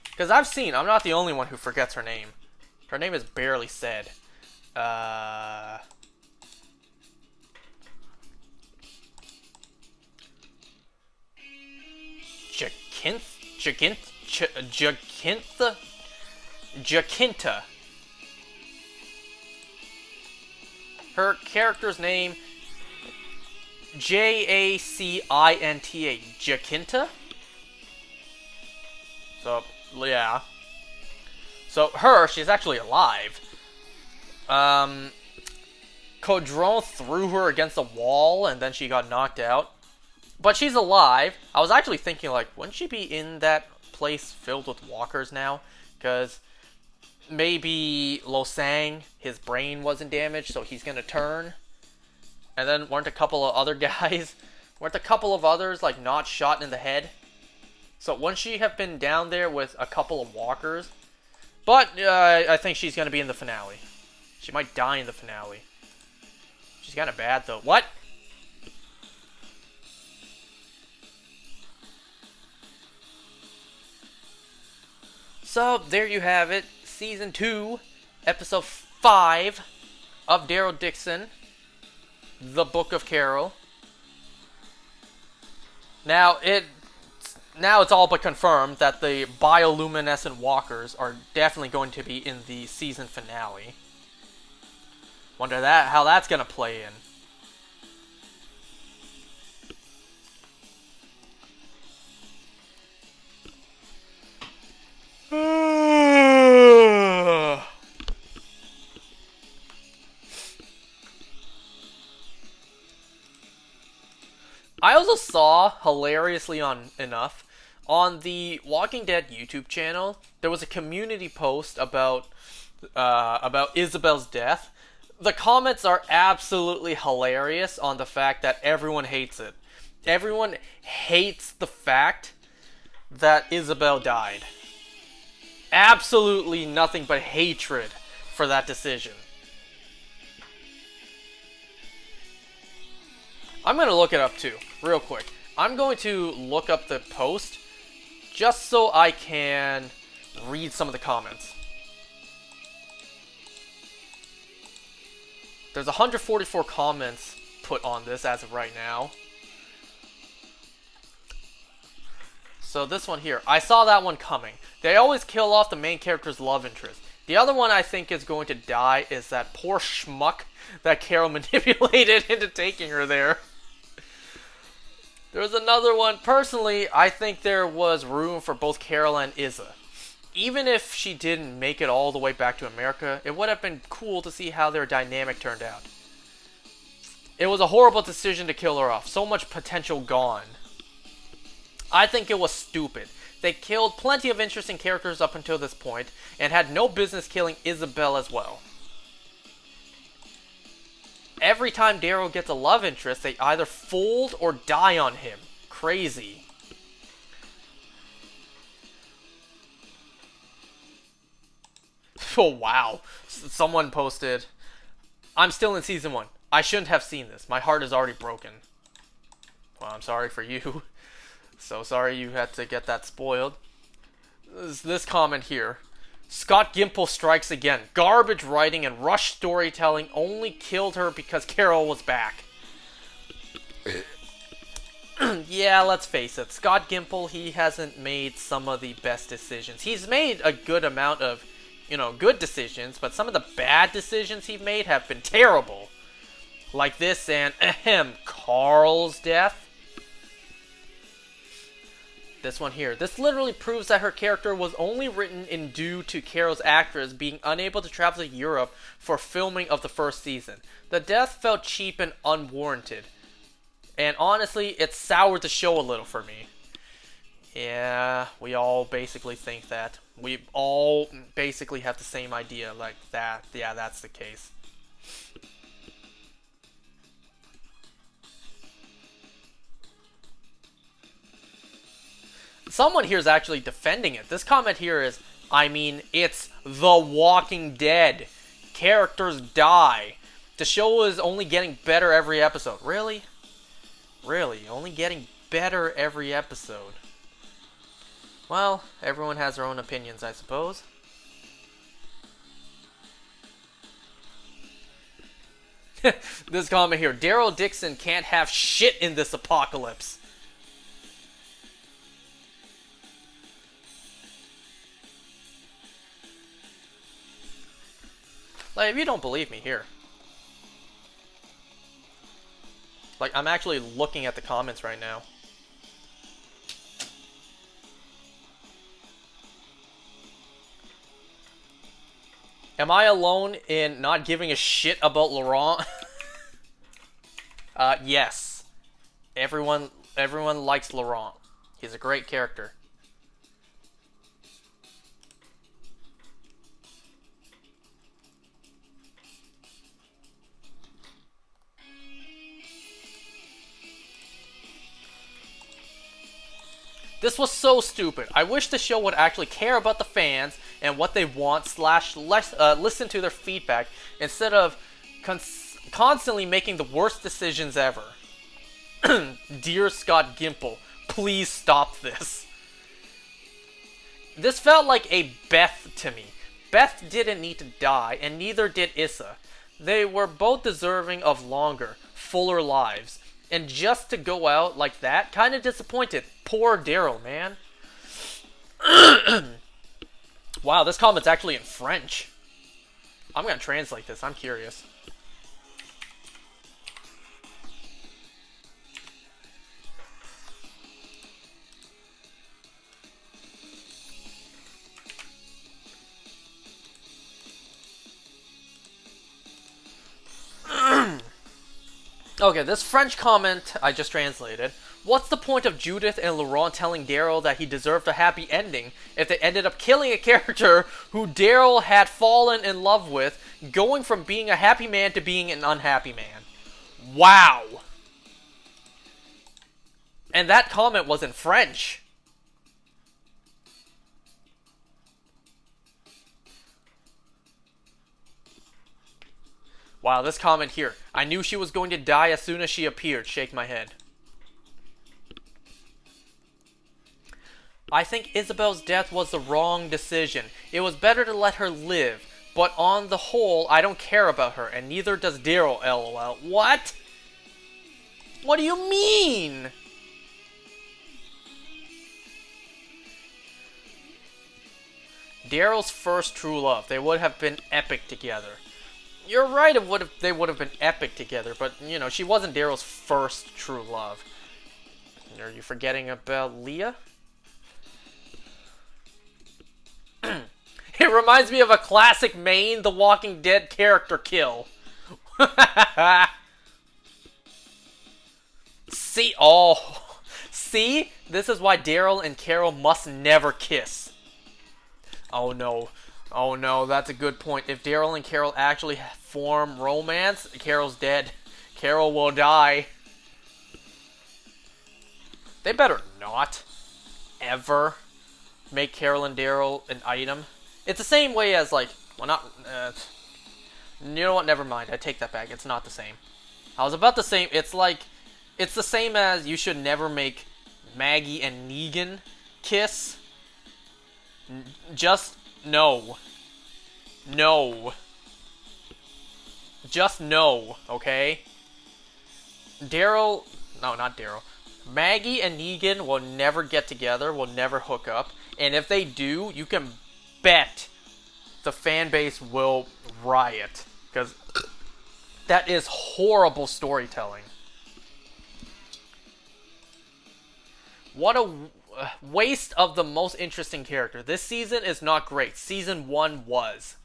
Because I'm not the only one who forgets her name. Her name is barely said. Jacinta. Her character's name, Jacinta. Jacinta? So, yeah. So, she's actually alive. Caudron threw her against a wall, and then she got knocked out. But she's alive. I was actually thinking, wouldn't she be in that place filled with walkers now? Because maybe Losang, his brain wasn't damaged, so he's gonna turn. And then weren't a couple of other guys, not shot in the head? So wouldn't she have been down there with a couple of walkers? But I think she's gonna be in the finale. She might die in the finale. She's kind of bad, though. What? So, there you have it. Season 2, Episode 5 of Daryl Dixon, The Book of Carol. Now it's all but confirmed that the bioluminescent walkers are definitely going to be in the season finale. Wonder how that's gonna play in. I also saw, hilariously enough, on the Walking Dead YouTube channel, there was a community post about Isabel's death. The comments are absolutely hilarious on the fact that everyone hates it. Everyone hates the fact that Isabel died. Absolutely nothing but hatred for that decision. I'm going to look it up too, real quick. I'm going to look up the post just so I can read some of the comments. There's 144 comments put on this as of right now. So this one here, I saw that one coming. They always kill off the main character's love interest. The other one I think is going to die is that poor schmuck that Carol manipulated into taking her there. There was another one. Personally, I think there was room for both Carol and Isa. Even if she didn't make it all the way back to America, it would have been cool to see how their dynamic turned out. It was a horrible decision to kill her off. So much potential gone. I think it was stupid. They killed plenty of interesting characters up until this point, and had no business killing Isabel as well. Every time Daryl gets a love interest, they either fold or die on him. Crazy. Oh, wow. Someone posted, I'm still in season 1. I shouldn't have seen this. My heart is already broken. Well, I'm sorry for you. So sorry you had to get that spoiled. This comment here. Scott Gimple strikes again. Garbage writing and rushed storytelling only killed her because Carol was back. Yeah, let's face it. Scott Gimple, he hasn't made some of the best decisions. He's made a good amount of, good decisions, but some of the bad decisions he's made have been terrible. Like this and, Carl's death. This one here. This literally proves that her character was only written in due to Carol's actress being unable to travel to Europe for filming of the first season. The death felt cheap and unwarranted. And honestly, it soured the show a little for me. Yeah, we all basically think that. We all basically have the same idea like that. Yeah, that's the case. Someone here is actually defending it. This comment here is, it's The Walking Dead. Characters die. The show is only getting better every episode. Really? Really? Only getting better every episode. Well, everyone has their own opinions, I suppose. This comment here. Daryl Dixon can't have shit in this apocalypse. Like, if you don't believe me, here. Like, I'm actually looking at the comments right now. Am I alone in not giving a shit about Laurent? Yes. Everyone likes Laurent. He's a great character. This was so stupid. I wish the show would actually care about the fans and what they want / listen to their feedback instead of constantly making the worst decisions ever. Dear Scott Gimple, please stop this. This felt like a Beth to me. Beth didn't need to die, and neither did Issa. They were both deserving of longer, fuller lives. And just to go out like that, kinda disappointed. Poor Daryl, man. Wow, this comment's actually in French. I'm gonna translate this, I'm curious. Okay, this French comment I just translated. What's the point of Judith and Laurent telling Daryl that he deserved a happy ending if they ended up killing a character who Daryl had fallen in love with, going from being a happy man to being an unhappy man? Wow! And that comment was in French. Wow, this comment here. I knew she was going to die as soon as she appeared. Shake my head. I think Isabel's death was the wrong decision. It was better to let her live. But on the whole, I don't care about her, and neither does Daryl, lol. What? What do you mean? Daryl's first true love. They would have been epic together. You're right, they would have been epic together, but, you know, she wasn't Daryl's first true love. Are you forgetting about Leah? It reminds me of a classic Maine The Walking Dead character kill. See? Oh. See? This is why Daryl and Carol must never kiss. Oh no. Oh no, that's a good point. If Daryl and Carol actually form romance, Carol's dead. Carol will die. They better not ever make Carol and Daryl an item. It's the same way as, like, well, not, you know what, never mind, I take that back, it's not the same. I was about to say, it's like, it's the same as you should never make Maggie and Negan kiss. Just, no. No. Just no, okay? Daryl, no, not Daryl. Maggie and Negan will never get together, will never hook up, and if they do, you can bet the fan base will riot, because that is horrible storytelling. What a waste of the most interesting character. This season is not great. Season 1 was.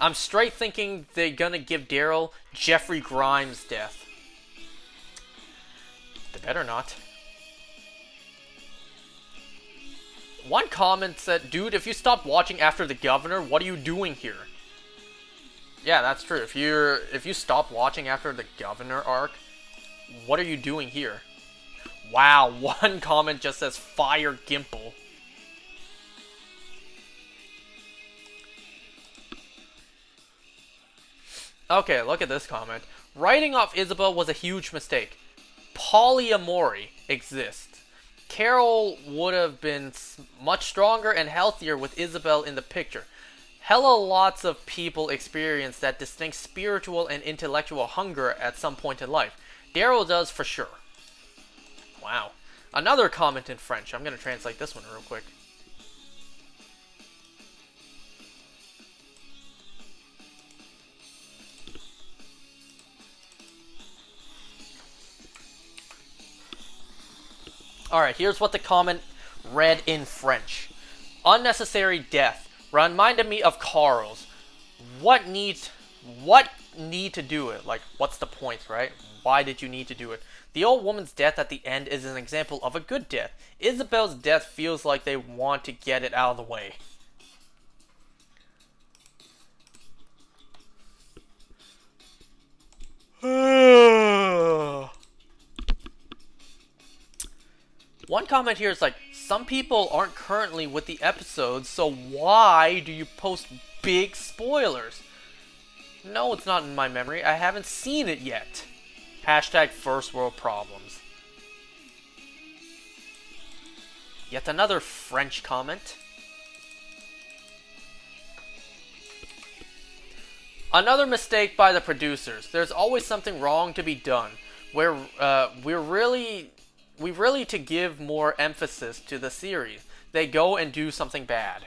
I'm straight thinking they're gonna give Daryl Jeffrey Grimes' death. They better not. One comment said, dude, if you stopped watching after The Governor, what are you doing here? Yeah, that's true. If you stop watching after The Governor arc, what are you doing here? Wow, one comment just says, fire Gimple. Okay, look at this comment. Writing off Isabel was a huge mistake. Polyamory exists. Carol would have been much stronger and healthier with Isabel in the picture. Hella lots of people experience that distinct spiritual and intellectual hunger at some point in life. Daryl does for sure. Wow. Another comment in French. I'm going to translate this one real quick. Alright, here's what the comment read in French. Unnecessary death. Reminded me of Carl's. What need to do it? Like, what's the point, right? Why did you need to do it? The old woman's death at the end is an example of a good death. Isabel's death feels like they want to get it out of the way. One comment here is like, some people aren't currently with the episodes, so why do you post big spoilers? No, it's not in my memory. I haven't seen it yet. Hashtag first world problems. Yet another French comment. Another mistake by the producers. There's always something wrong to be done. Where we really to give more emphasis to the series. They go and do something bad.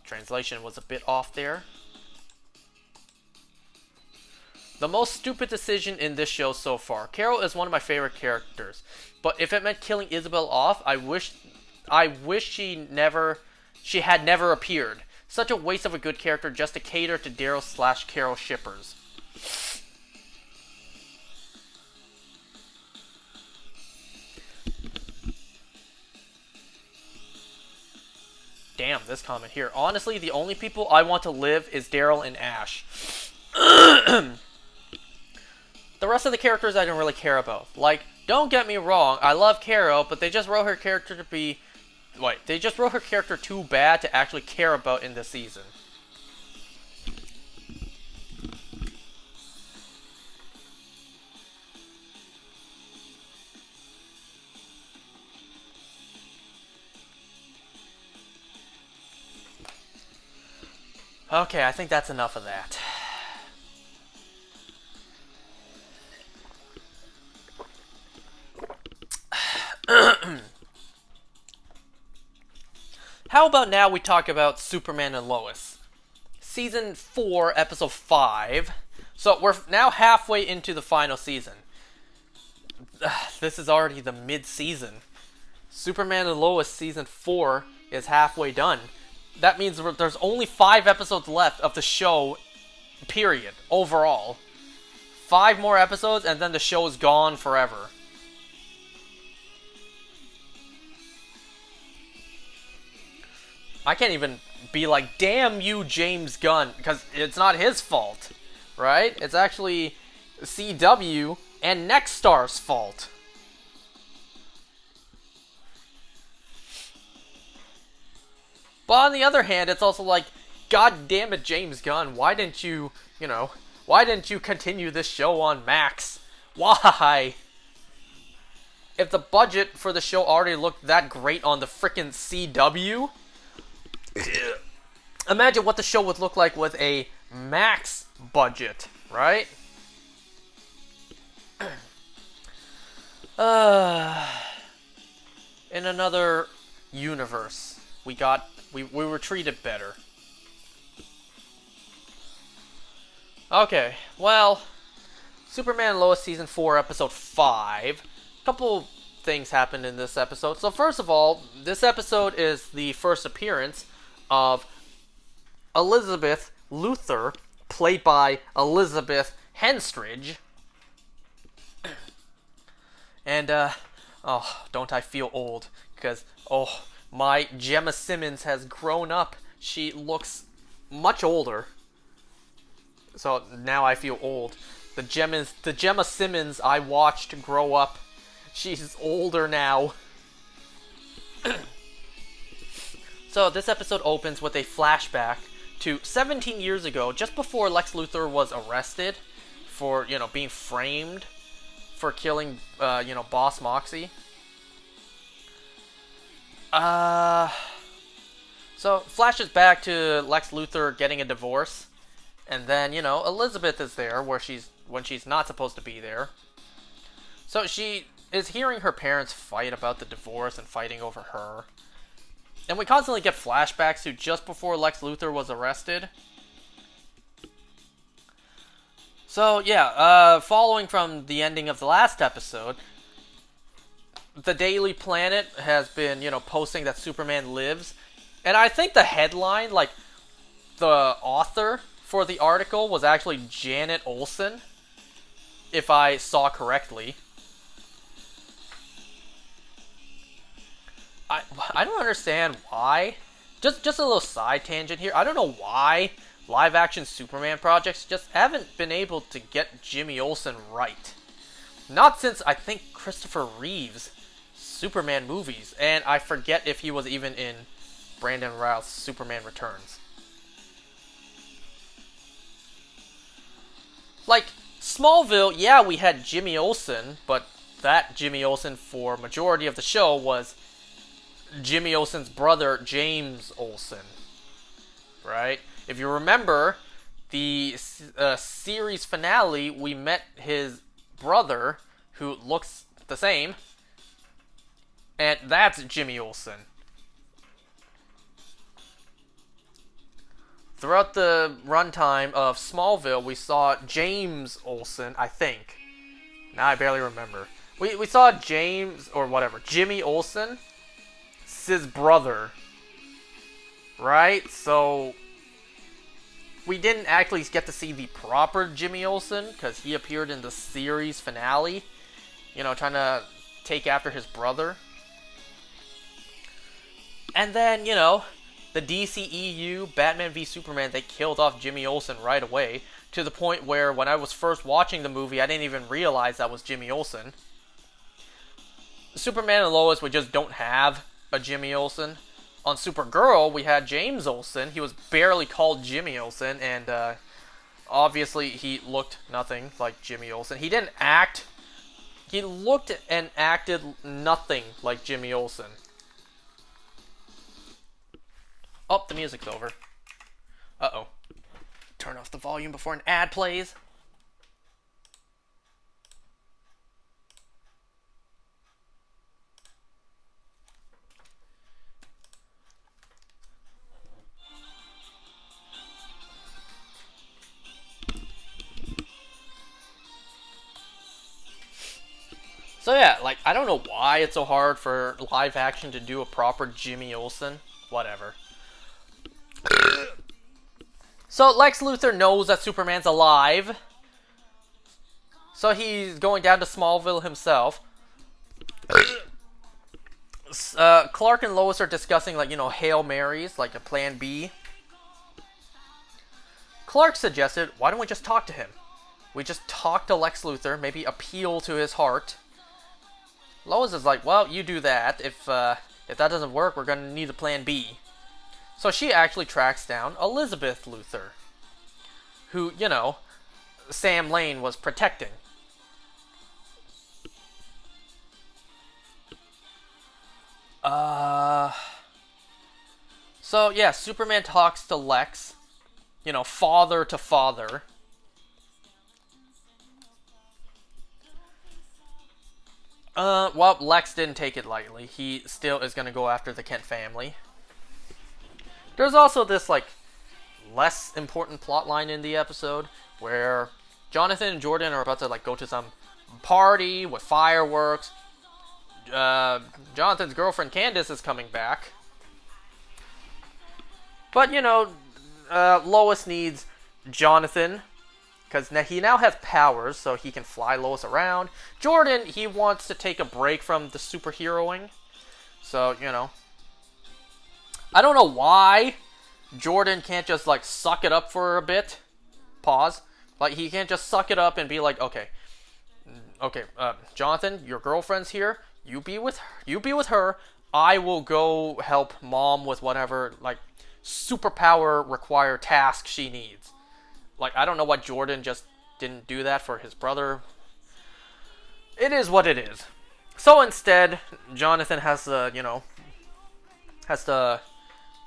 Translation was a bit off there. The most stupid decision in this show so far. Carol is one of my favorite characters, but if it meant killing Isabel off, I wish she had never appeared. Such a waste of a good character just to cater to Daryl/Carol shippers. Damn, this comment here. Honestly, the only people I want to live is Daryl and Ash. The rest of the characters I don't really care about. Like, don't get me wrong, I love Carol, but they just wrote her character to be... they just wrote her character too bad to actually care about in this season. Okay, I think that's enough of that. How about now we talk about Superman and Lois? Season 4, Episode 5. So we're now halfway into the final season. This is already the mid-season. Superman and Lois Season 4 is halfway done. That means there's only 5 episodes left of the show, period, overall. 5 more episodes and then the show is gone forever. I can't even be like, damn you, James Gunn, because it's not his fault, right? It's actually CW and Nextstar's fault. But on the other hand, it's also like, god damn it, James Gunn, why didn't you continue this show on Max? Why? If the budget for the show already looked that great on the frickin' CW... Imagine what the show would look like with a Max budget, right? In another universe, we were treated better. Okay, well, Superman and Lois Season 4, Episode 5. A couple things happened in this episode. So first of all, this episode is the first appearance of Elizabeth Luthor, played by Elizabeth Henstridge. And, oh, don't I feel old, because, oh, my Gemma Simmons has grown up. She looks much older. So now I feel old. The Gemma Simmons I watched grow up, she's older now. So this episode opens with a flashback to 17 years ago, just before Lex Luthor was arrested for, being framed for killing, Boss Moxie. So flashes back to Lex Luthor getting a divorce, and then, Elizabeth is there when she's not supposed to be there. So she is hearing her parents fight about the divorce and fighting over her. And we constantly get flashbacks to just before Lex Luthor was arrested. So, yeah, following from the ending of the last episode, the Daily Planet has been, posting that Superman lives. And I think the headline, like, the author for the article was actually Janet Olsen, if I saw correctly. I don't understand why. Just a little side tangent here. I don't know why live-action Superman projects just haven't been able to get Jimmy Olsen right. Not since, I think, Christopher Reeve's Superman movies. And I forget if he was even in Brandon Routh's Superman Returns. Like, Smallville, yeah, we had Jimmy Olsen, but that Jimmy Olsen for majority of the show was Jimmy Olsen's brother, James Olsen. Right? If you remember, the series finale, we met his brother, who looks the same, and that's Jimmy Olsen. Throughout the runtime of Smallville, we saw James Olsen, I think. Now I barely remember. We saw James, or whatever, Jimmy Olsen, his brother. Right? So, we didn't actually get to see the proper Jimmy Olsen, because he appeared in the series finale. You know, trying to take after his brother. And then, you know, the DCEU, Batman v Superman, they killed off Jimmy Olsen right away. To the point where, when I was first watching the movie, I didn't even realize that was Jimmy Olsen. Superman and Lois, we just don't have a Jimmy Olsen. On Supergirl, we had James Olsen. He was barely called Jimmy Olsen, and obviously he looked nothing like Jimmy Olsen. He didn't act. He looked and acted nothing like Jimmy Olsen. Oh, the music's over. Uh-oh. Turn off the volume before an ad plays. So yeah, like, I don't know why it's so hard for live action to do a proper Jimmy Olsen. Whatever. So Lex Luthor knows that Superman's alive. So he's going down to Smallville himself. Clark and Lois are discussing, like, you know, Hail Marys, like a plan B. Clark suggested, why don't we just talk to him? We just talk to Lex Luthor, maybe appeal to his heart. Lois is like, well, you do that. If that doesn't work, we're going to need a plan B. So she actually tracks down Elizabeth Luthor, who, you know, Sam Lane was protecting. So, yeah, Superman talks to Lex, you know, father to father. Well, Lex didn't take it lightly. He still is going to go after the Kent family. There's also this, like, less important plot line in the episode where Jonathan and Jordan are about to, like, go to some party with fireworks. Jonathan's girlfriend Candace is coming back. But, you know, Lois needs Jonathan because he now has powers, so he can fly Lois around. Jordan, he wants to take a break from the superheroing. So, you know, I don't know why Jordan can't just, like, suck it up for a bit. Pause. Like, he can't just suck it up and be like, okay, Jonathan, your girlfriend's here. You be with her. I will go help Mom with whatever, like, superpower required task she needs. Like, I don't know why Jordan just didn't do that for his brother. It is what it is. So instead, Jonathan has to, you know,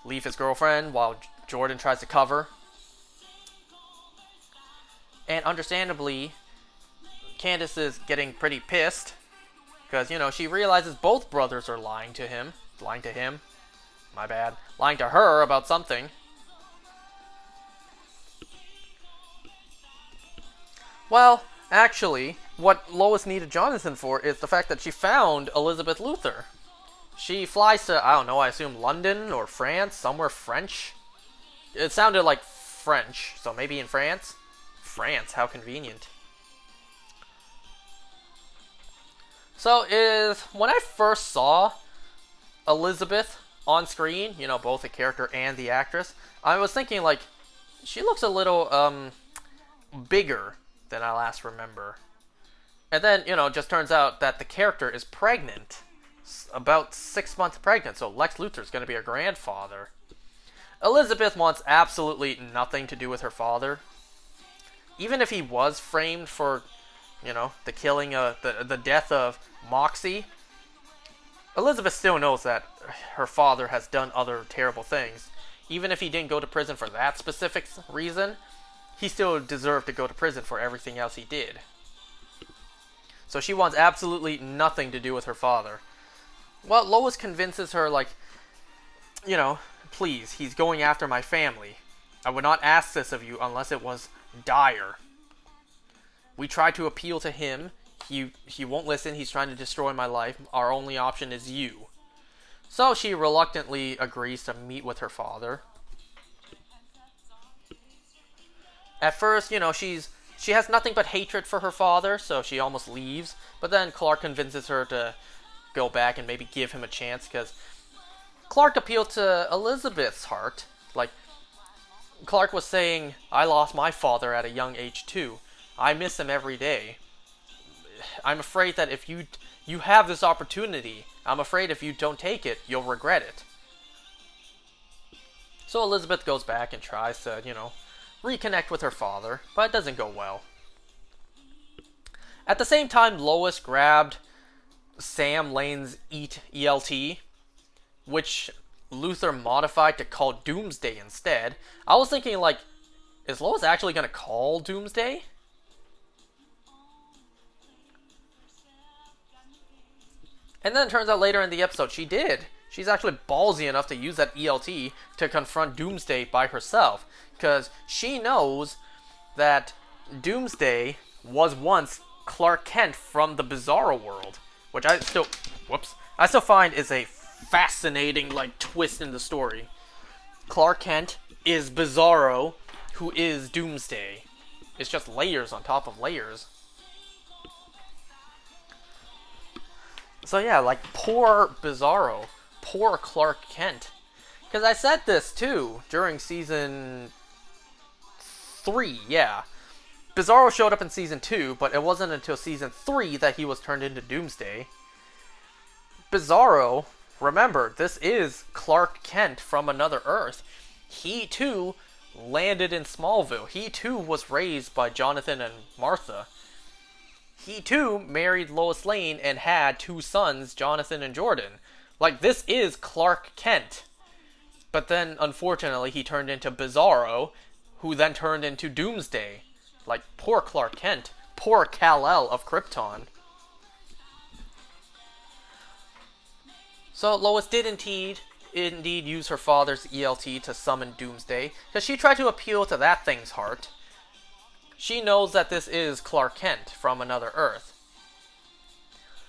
leave his girlfriend while Jordan tries to cover. And understandably, Candace is getting pretty pissed because, you know, she realizes both brothers are lying to him. My bad. Lying to her about something. Well, actually, what Lois needed Jonathan for is the fact that she found Elizabeth Luthor. She flies to, I don't know, I assume London or France, somewhere French. It sounded like French, so maybe in France? France, how convenient. So, when I first saw Elizabeth on screen, you know, both the character and the actress, I was thinking, like, she looks a little, bigger than I last remember. And then, you know, it just turns out that the character is pregnant. About 6 months pregnant, so Lex Luthor's going to be her grandfather. Elizabeth wants absolutely nothing to do with her father. even if he was framed for, the killing, the death of Moxie, Elizabeth still knows that her father has done other terrible things. Even if he didn't go to prison for that specific reason, he still deserved to go to prison for everything else he did. So she wants absolutely nothing to do with her father. Well, Lois convinces her, please, he's going after my family. I would not ask this of you unless it was dire. We tried to appeal to him. He won't listen. He's trying to destroy my life. Our only option is you. So she reluctantly agrees to meet with her father. At first, she has nothing but hatred for her father, so she almost leaves. But then Clark convinces her to go back and maybe give him a chance, because Clark appealed to Elizabeth's heart. Clark was saying, I lost my father at a young age too. I miss him every day. I'm afraid that if you have this opportunity, I'm afraid if you don't take it, you'll regret it. So Elizabeth goes back and tries to, reconnect with her father, but it doesn't go well. At the same time, Lois grabbed Sam Lane's ELT, which Luthor modified to call Doomsday instead. I was thinking, is Lois actually going to call Doomsday? And then it turns out later in the episode she did. She's actually ballsy enough to use that ELT to confront Doomsday by herself, because she knows that Doomsday was once Clark Kent from the Bizarro world, which I still find is a fascinating twist in the story. Clark Kent is Bizarro, who is Doomsday. It's just layers on top of layers. So yeah, poor Bizarro, poor Clark Kent. Because I said this too during season 3, yeah. Bizarro showed up in season 2, but it wasn't until season 3 that he was turned into Doomsday. Bizarro, remember, this is Clark Kent from another Earth. He too landed in Smallville. He too was raised by Jonathan and Martha. He too married Lois Lane and had 2 sons, Jonathan and Jordan. This is Clark Kent. But then, unfortunately, he turned into Bizarro, who then turned into Doomsday. Poor Clark Kent. Poor Kal-El of Krypton. So Lois did indeed use her father's ELT to summon Doomsday, because she tried to appeal to that thing's heart. She knows that this is Clark Kent from another Earth.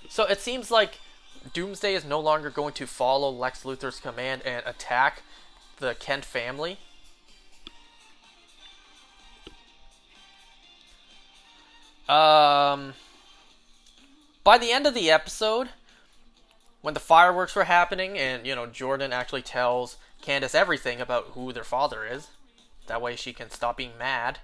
So it seems like Doomsday is no longer going to follow Lex Luthor's command and attack the Kent family. By the end of the episode, when the fireworks were happening and, Jordan actually tells Candace everything about who their father is, that way she can stop being mad.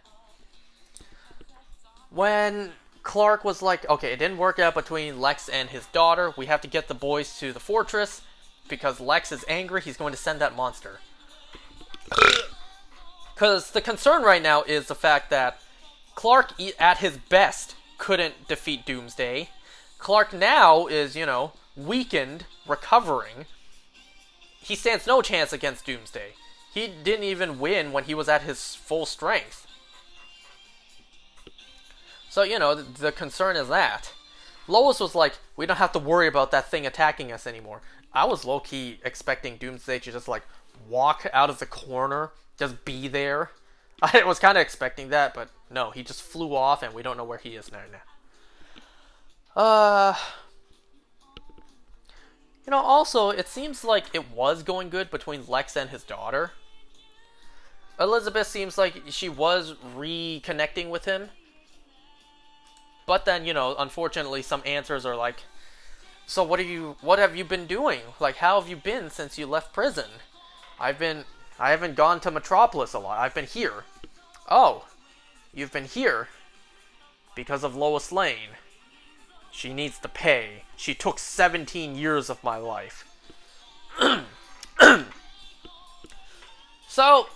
When Clark was okay, it didn't work out between Lex and his daughter. We have to get the boys to the fortress because Lex is angry. He's going to send that monster. Because the concern right now is the fact that Clark, at his best, couldn't defeat Doomsday. Clark now is, weakened, recovering. He stands no chance against Doomsday. He didn't even win when he was at his full strength. So, the concern is that. Lois was we don't have to worry about that thing attacking us anymore. I was low-key expecting Doomsday to just, walk out of the corner, just be there. I was kind of expecting that, but no, he just flew off and we don't know where he is right now. Also, it seems like it was going good between Lex and his daughter. Elizabeth seems like she was reconnecting with him. But then, unfortunately, some answers are so what have you been doing? How have you been since you left prison? I haven't gone to Metropolis a lot. I've been here. Oh, you've been here because of Lois Lane. She needs to pay. She took 17 years of my life. So,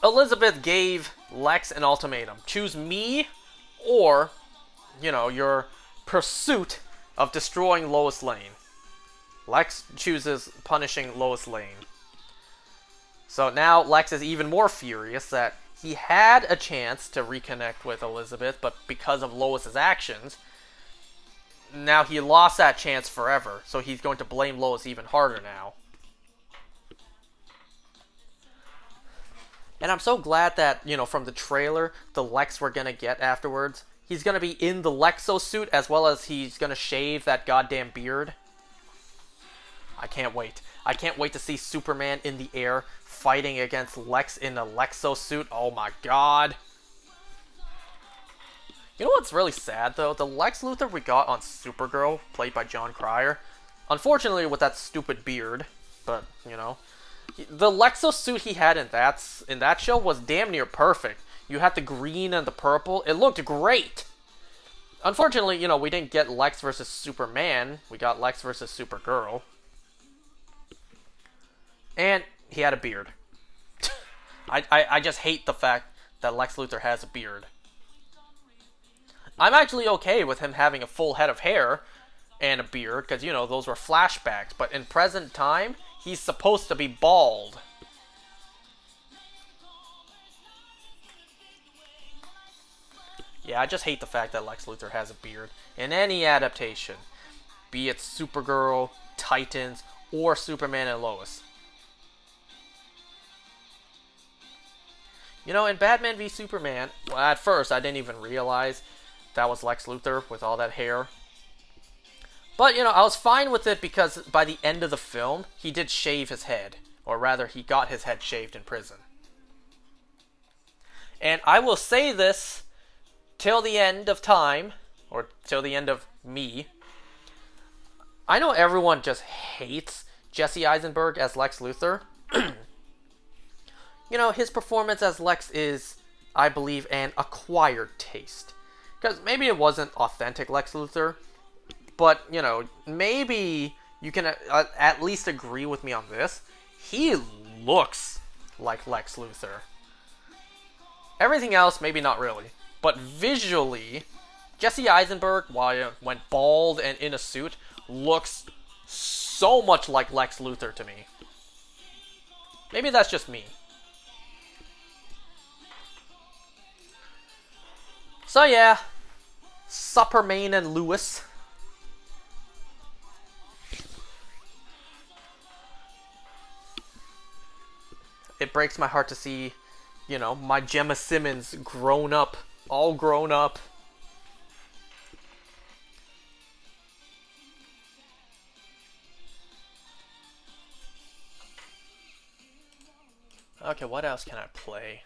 Elizabeth gave Lex an ultimatum. Choose me or, your pursuit of destroying Lois Lane. Lex chooses punishing Lois Lane. So now Lex is even more furious that he had a chance to reconnect with Elizabeth, but because of Lois's actions, now he lost that chance forever. So he's going to blame Lois even harder now. And I'm so glad that, from the trailer, the Lex we're going to get afterwards, he's going to be in the Lexo suit as well as he's going to shave that goddamn beard. I can't wait. I can't wait to see Superman in the air fighting against Lex in a Lexo suit. Oh my god. You know what's really sad, though? The Lex Luthor we got on Supergirl, played by Jon Cryer, unfortunately with that stupid beard, but, the Lexo suit he had in that show was damn near perfect. You had the green and the purple. It looked great. Unfortunately, we didn't get Lex versus Superman. We got Lex versus Supergirl. And he had a beard. I just hate the fact that Lex Luthor has a beard. I'm actually okay with him having a full head of hair and a beard, because, those were flashbacks. But in present time, he's supposed to be bald. Yeah, I just hate the fact that Lex Luthor has a beard in any adaptation. Be it Supergirl, Titans, or Superman and Lois. In Batman v Superman, well, at first I didn't even realize that was Lex Luthor with all that hair. But, I was fine with it because by the end of the film, he did shave his head. Or rather, he got his head shaved in prison. And I will say this till the end of time, or till the end of me. I know everyone just hates Jesse Eisenberg as Lex Luthor. His performance as Lex is, I believe, an acquired taste. Because maybe it wasn't authentic Lex Luthor, but, maybe you can at least agree with me on this. He looks like Lex Luthor. Everything else, maybe not really. But visually, Jesse Eisenberg, while he went bald and in a suit, looks so much like Lex Luthor to me. Maybe that's just me. So yeah, Superman and Lewis. It breaks my heart to see, my Gemma Simmons grown up, all grown up. Okay, what else can I play?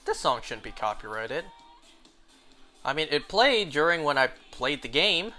This song shouldn't be copyrighted. I mean, it played during when I played the game.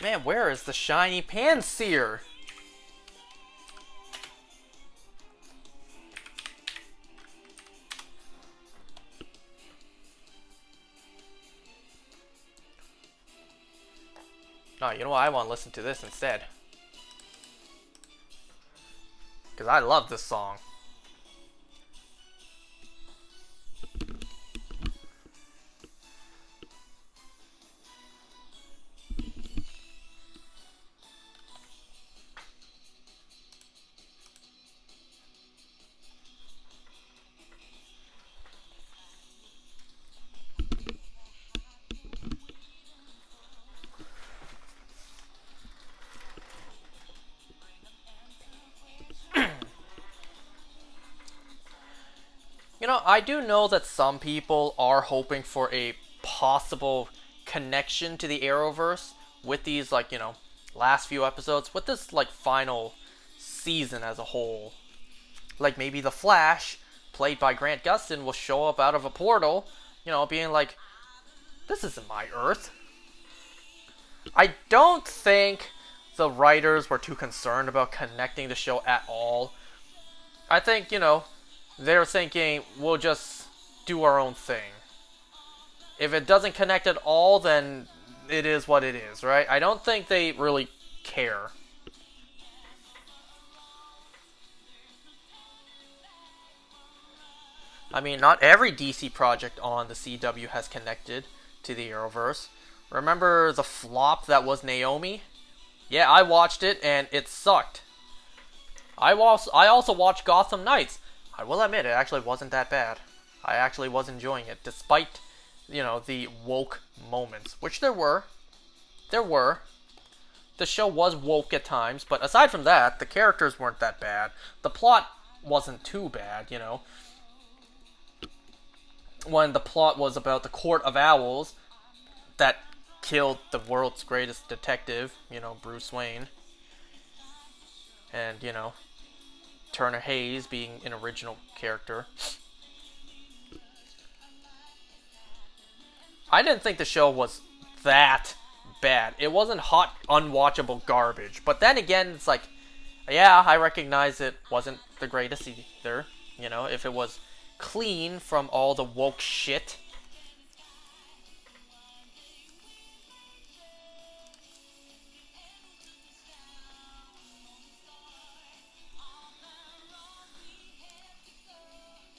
Man, where is the shiny Pansear? No, you know what? I want to listen to this instead. Because I love this song. You know, I do know that some people are hoping for a possible connection to the Arrowverse with these, like, you know, last few episodes, with this, like, final season as a whole. Like, maybe the Flash, played by Grant Gustin, will show up out of a portal, you know, being like, this isn't my Earth. I don't think the writers were too concerned about connecting the show at all. I think, you know, they're thinking, we'll just do our own thing. If it doesn't connect at all, then it is what it is, right? I don't think they really care. I mean, not every DC project on the CW has connected to the Arrowverse. Remember the flop that was Naomi? Yeah, I watched it, and it sucked. I also watched Gotham Knights. I will admit, it actually wasn't that bad. I actually was enjoying it, despite, you know, the woke moments. Which there were. There were. The show was woke at times, but aside from that, the characters weren't that bad. The plot wasn't too bad, you know. When the plot was about the Court of Owls that killed the world's greatest detective, you know, Bruce Wayne. And, you know, Turner Hayes being an original character. I didn't think the show was that bad. It wasn't hot, unwatchable garbage. But then again, it's like, yeah, I recognize it wasn't the greatest either. You know, if it was clean from all the woke shit.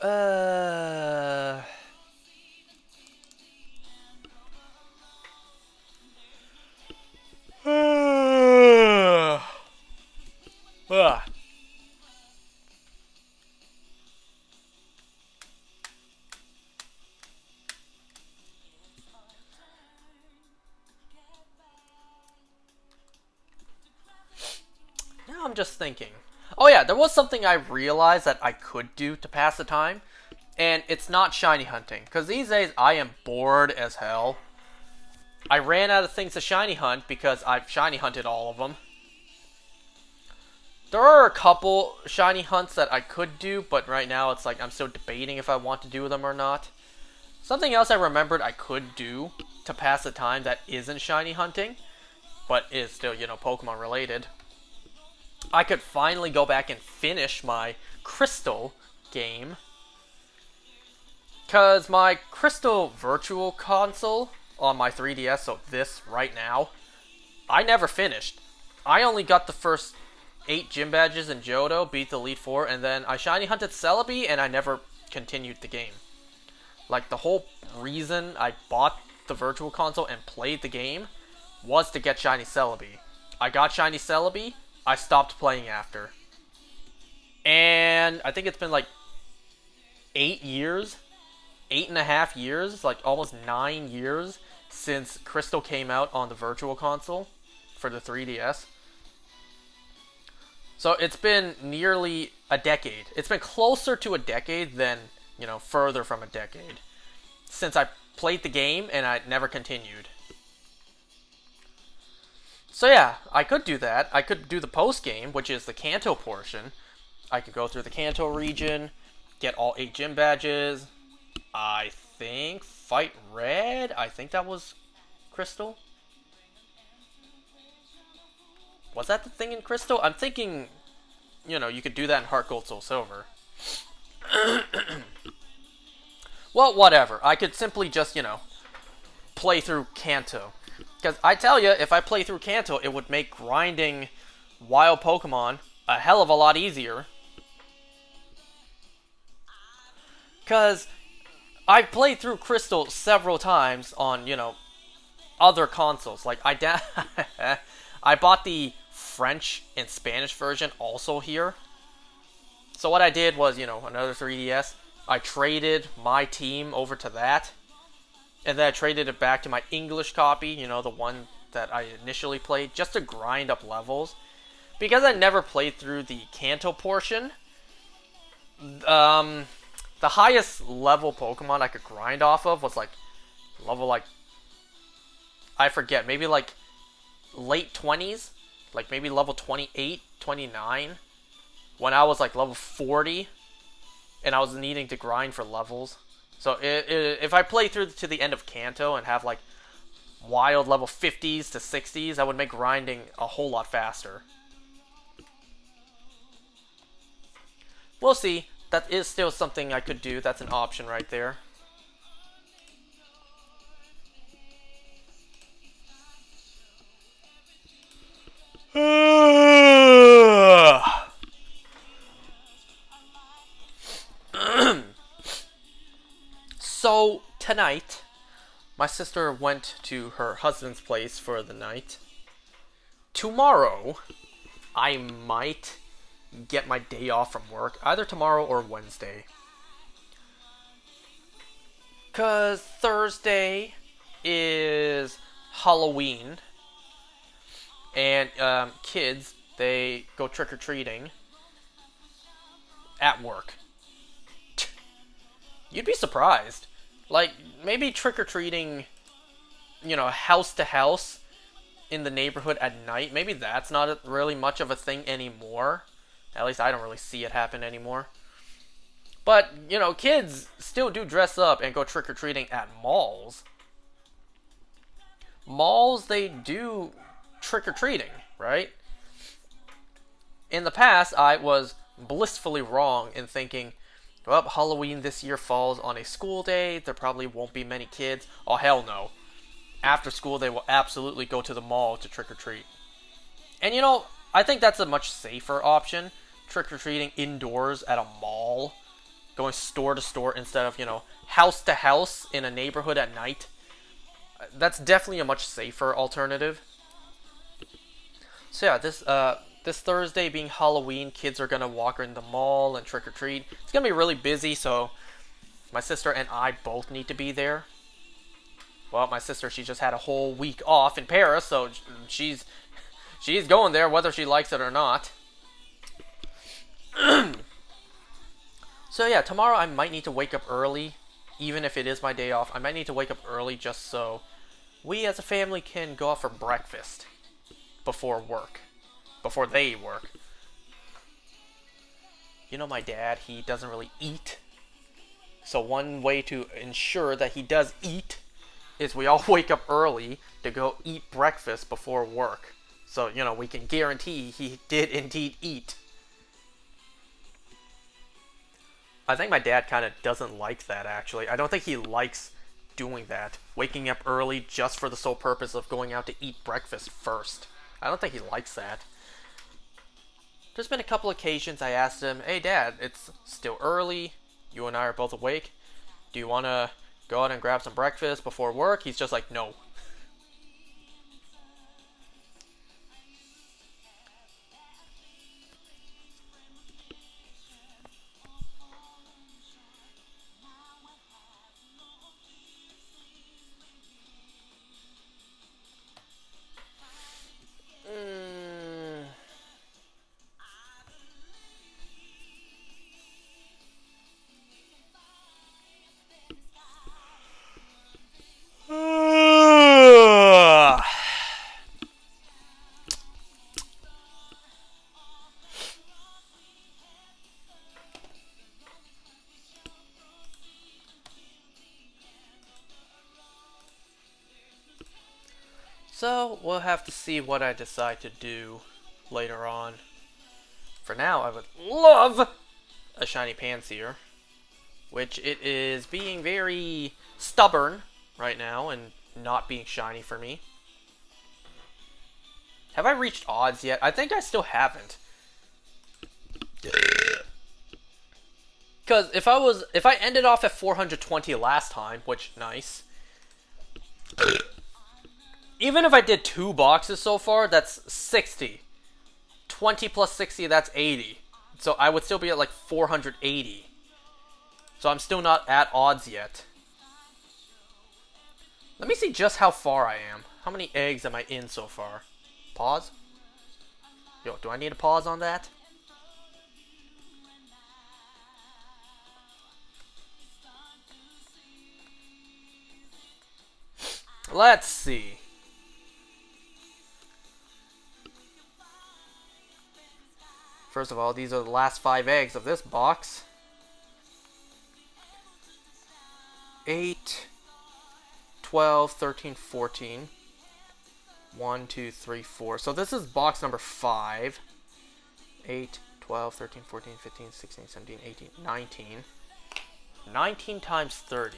Uh... Ugh. Now I'm just thinking. Oh yeah, there was something I realized that I could do to pass the time, and it's not shiny hunting. Because these days I am bored as hell. I ran out of things to shiny hunt because I've shiny hunted all of them. There are a couple shiny hunts that I could do, but right now it's like I'm still debating if I want to do them or not. Something else I remembered I could do to pass the time that isn't shiny hunting, but is still, you know, Pokemon related. I could finally go back and finish my Crystal game. Because my Crystal Virtual Console on my 3DS, so this right now, I never finished. I only got the first 8 gym badges in Johto, beat the Elite Four, and then I shiny hunted Celebi, and I never continued the game. Like, the whole reason I bought the Virtual Console and played the game was to get shiny Celebi. I got shiny Celebi, I stopped playing after. And I think it's been like 8 years, 8.5 years, like almost 9 years since Crystal came out on the Virtual Console for the 3DS. So it's been nearly a decade. It's been closer to a decade than, you know, further from a decade since I played the game and I never continued. So yeah, I could do that. I could do the post-game, which is the Kanto portion. I could go through the Kanto region, get all 8 gym badges. I think fight Red. I think that was Crystal. Was that the thing in Crystal? I'm thinking, you know, you could do that in Heart Gold Soul Silver. Well, whatever. I could simply just, you know, play through Kanto. Because I tell you, if I play through Kanto, it would make grinding wild Pokemon a hell of a lot easier. Because I've played through Crystal several times on, you know, other consoles. Like, I bought the French and Spanish version also here. So what I did was, you know, another 3DS. I traded my team over to that. And then I traded it back to my English copy, you know, the one that I initially played, just to grind up levels. Because I never played through the Kanto portion, the highest level Pokemon I could grind off of was like level like, I forget, maybe like late 20s, like maybe level 28, 29, when I was like level 40, and I was needing to grind for levels. So if I play through to the end of Kanto and have like wild level 50s to 60s, that would make grinding a whole lot faster. We'll see. That is still something I could do. That's an option right there. So, tonight, my sister went to her husband's place for the night. Tomorrow, I might get my day off from work, either tomorrow or Wednesday. Because Thursday is Halloween, and kids, they go trick-or-treating at work. You'd be surprised. Like, maybe trick-or-treating, you know, house to house in the neighborhood at night. Maybe that's not really much of a thing anymore. At least I don't really see it happen anymore. But, you know, kids still do dress up and go trick-or-treating at malls. Malls, they do trick-or-treating, right? In the past, I was blissfully wrong in thinking, well, Halloween this year falls on a school day. There probably won't be many kids. Oh, hell no. After school, they will absolutely go to the mall to trick-or-treat. And, you know, I think that's a much safer option. Trick-or-treating indoors at a mall. Going store to store instead of, you know, house to house in a neighborhood at night. That's definitely a much safer alternative. So yeah, this Thursday being Halloween, kids are gonna walk in the mall and trick-or-treat. It's gonna be really busy, so my sister and I both need to be there. Well, my sister, she just had a whole week off in Paris, so she's going there whether she likes it or not. So yeah, tomorrow I might need to wake up early, even if it is my day off. I might need to wake up early just so we as a family can go out for breakfast before work. Before they work. You know, my dad, he doesn't really eat. So one way to ensure that he does eat is we all wake up early to go eat breakfast before work. So, you know, we can guarantee he did indeed eat. I think my dad kind of doesn't like that, actually. I don't think he likes doing that. Waking up early just for the sole purpose of going out to eat breakfast first. I don't think he likes that. There's been a couple occasions I asked him, hey Dad, it's still early. You and I are both awake. Do you want to go out and grab some breakfast before work? He's just like, no. So, we'll have to see what I decide to do later on. For now, I would love a shiny Pansear, which it is being very stubborn right now and not being shiny for me. Have I reached odds yet? I think I still haven't. Because if I ended off at 420 last time, which, nice. Even if I did 2 boxes so far, that's 60. 20 plus 60, that's 80. So I would still be at like 480. So I'm still not at odds yet. Let me see just how far I am. How many eggs am I in so far? Pause? Yo, do I need a pause on that? Let's see. First of all, these are the last 5 eggs of this box. 8, 12, 13, 14. 1, 2, 3, 4. So this is box number 5. 8, 12, 13, 14, 15, 16, 17, 18, 19. 19 times 30.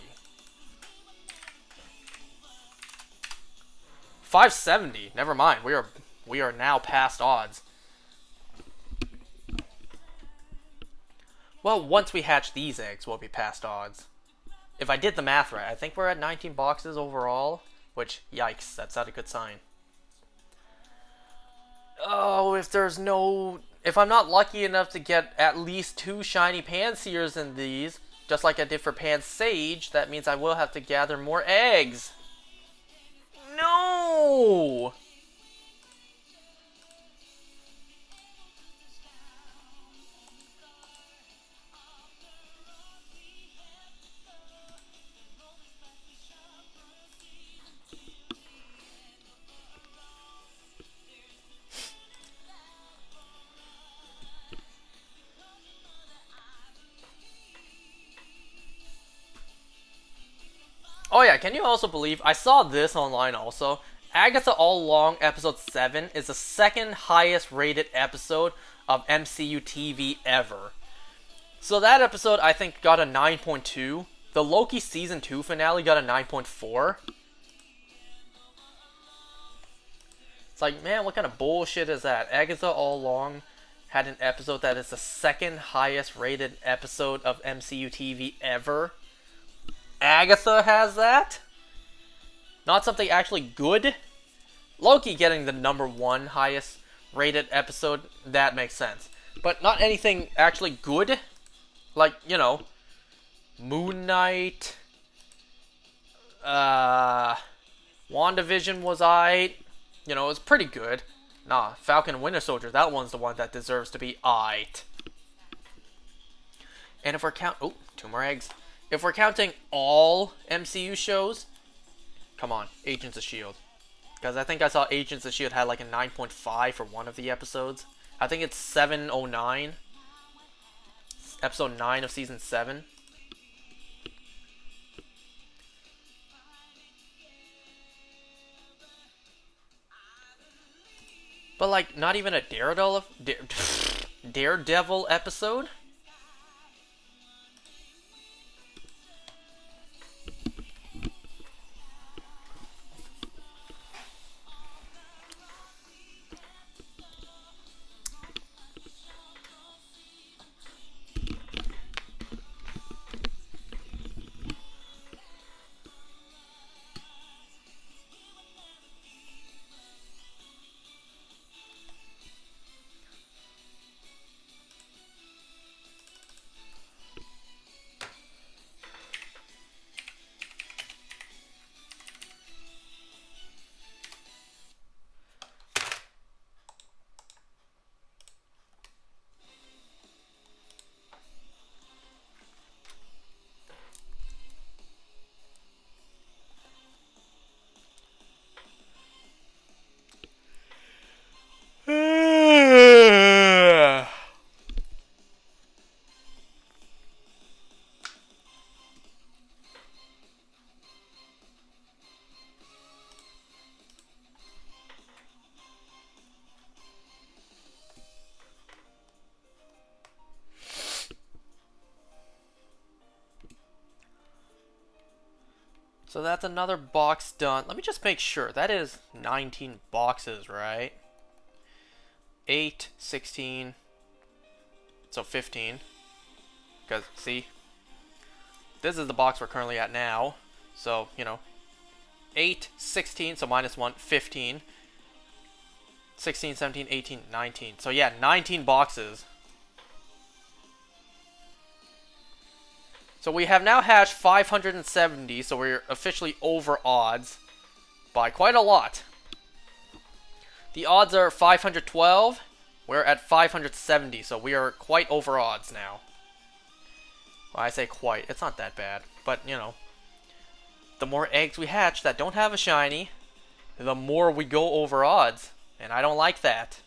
570. Never mind. We are now past odds. Well, once we hatch these eggs, we'll be past odds. If I did the math right, I think we're at 19 boxes overall. Which, yikes, that's not a good sign. Oh, if I'm not lucky enough to get at least 2 shiny Pansears in these, just like I did for Pansage, that means I will have to gather more eggs. No! Oh yeah, can you also believe, I saw this online also, Agatha All Along episode 7 is the 2nd highest rated episode of MCU TV ever. So that episode I think got a 9.2. The Loki season 2 finale got a 9.4. It's like, man, what kind of bullshit is that? Agatha All Along had an episode that is the 2nd highest rated episode of MCU TV ever. Agatha has that? Not something actually good? Loki getting the number 1 highest rated episode, that makes sense. But not anything actually good? Like, you know, Moon Knight, WandaVision was aight. You know, it was pretty good. Nah, Falcon and Winter Soldier, that one's the one that deserves to be aight. And if we're oh, 2 more eggs. If we're counting all MCU shows, come on, Agents of S.H.I.E.L.D. Because I think I saw Agents of S.H.I.E.L.D. had like a 9.5 for one of the episodes. I think it's 709. Episode 9 of Season 7. But like, not even a Daredevil episode? So that's another box done. Let me just make sure. That is 19 boxes, right? 8, 16, so 15. Because, see, this is the box we're currently at now. So, you know, 8, 16, so minus 1, 15. 16, 17, 18, 19. So yeah, 19 boxes. So we have now hatched 570, so we're officially over odds by quite a lot. The odds are 512. We're at 570, so we are quite over odds now. Well, I say quite. It's not that bad. But, you know, the more eggs we hatch that don't have a shiny, the more we go over odds. And I don't like that.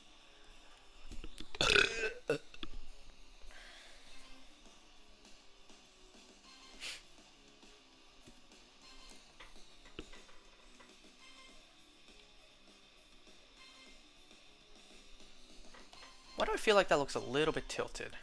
Why do I feel like that looks a little bit tilted?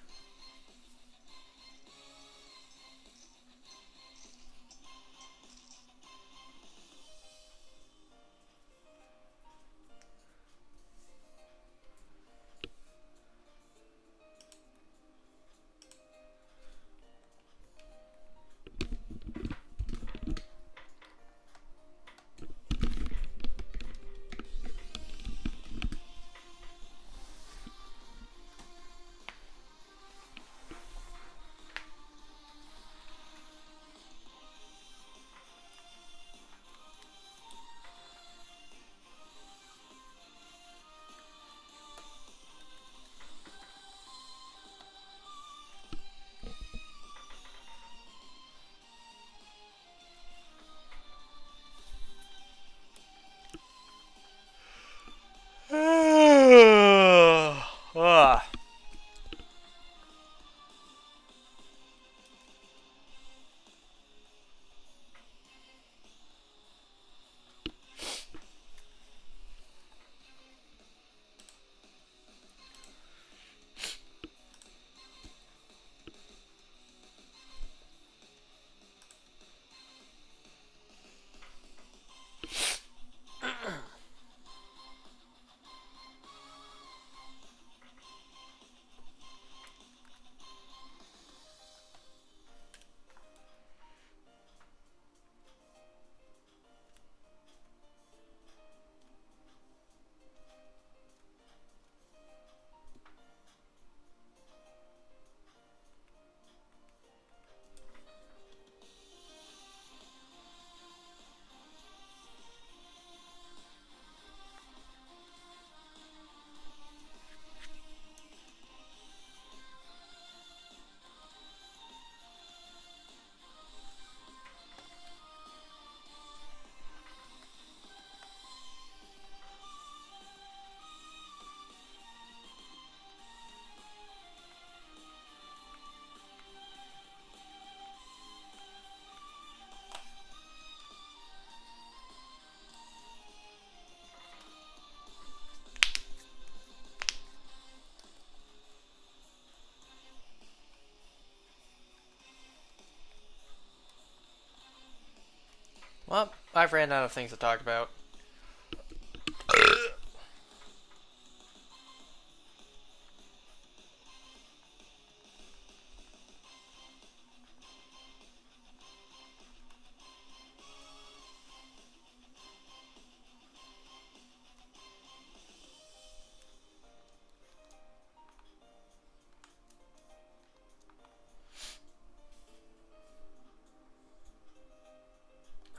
Well, I've ran out of things to talk about.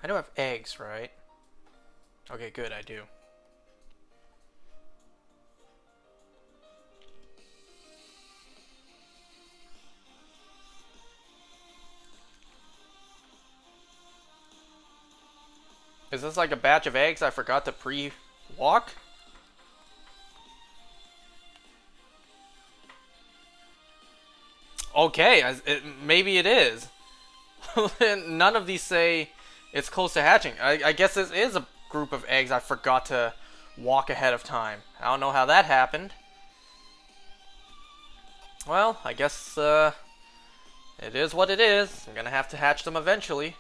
I do have eggs, right? Okay, good, I do. Is this like a batch of eggs I forgot to pre-walk? Okay, maybe it is. None of these say it's close to hatching. I guess this is a group of eggs I forgot to walk ahead of time. I don't know how that happened. Well, I guess it is what it is. I'm gonna have to hatch them eventually.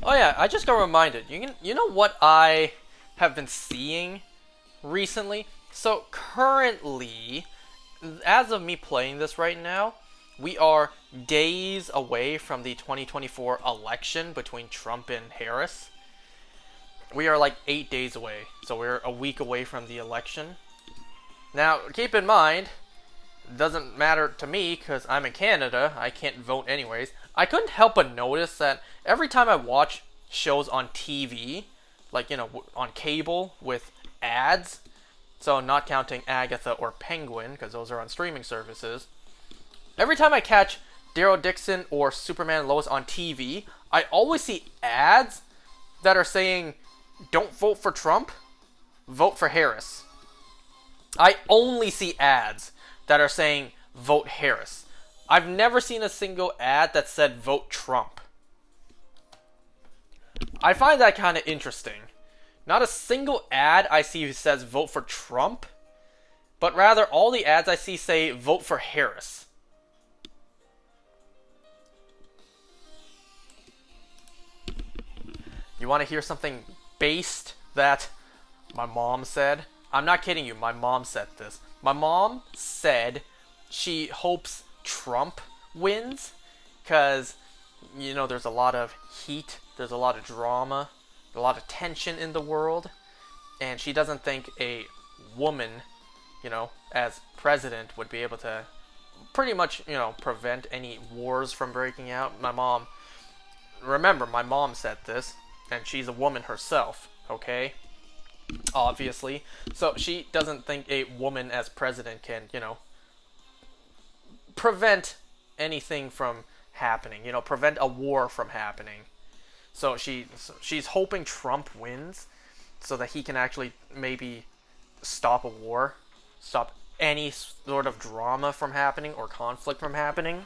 Oh yeah, I just got reminded. You know what I have been seeing recently? So currently, as of me playing this right now, we are days away from the 2024 election between Trump and Harris. We are like 8 days away, so we're a week away from the election. Now, keep in mind, it doesn't matter to me because I'm in Canada. I can't vote anyways. I couldn't help but notice that every time I watch shows on TV, like, on cable with ads, so not counting Agatha or Penguin because those are on streaming services, every time I catch Daryl Dixon or Superman and Lois on TV, I always see ads that are saying, don't vote for Trump, vote for Harris. I only see ads that are saying, vote Harris. I've never seen a single ad that said, vote Trump. I find that kind of interesting. Not a single ad I see says, vote for Trump, but rather all the ads I see say, vote for Harris. You want to hear something based that my mom said? I'm not kidding you, my mom said this. My mom said she hopes Trump wins because, there's a lot of heat, there's a lot of drama, a lot of tension in the world, and she doesn't think a woman, as president would be able to pretty much, prevent any wars from breaking out. Remember, my mom said this, and she's a woman herself, okay? Obviously. So she doesn't think a woman as president can, prevent anything from happening, prevent a war from happening. So she's hoping Trump wins so that he can actually maybe stop a war, stop any sort of drama from happening or conflict from happening.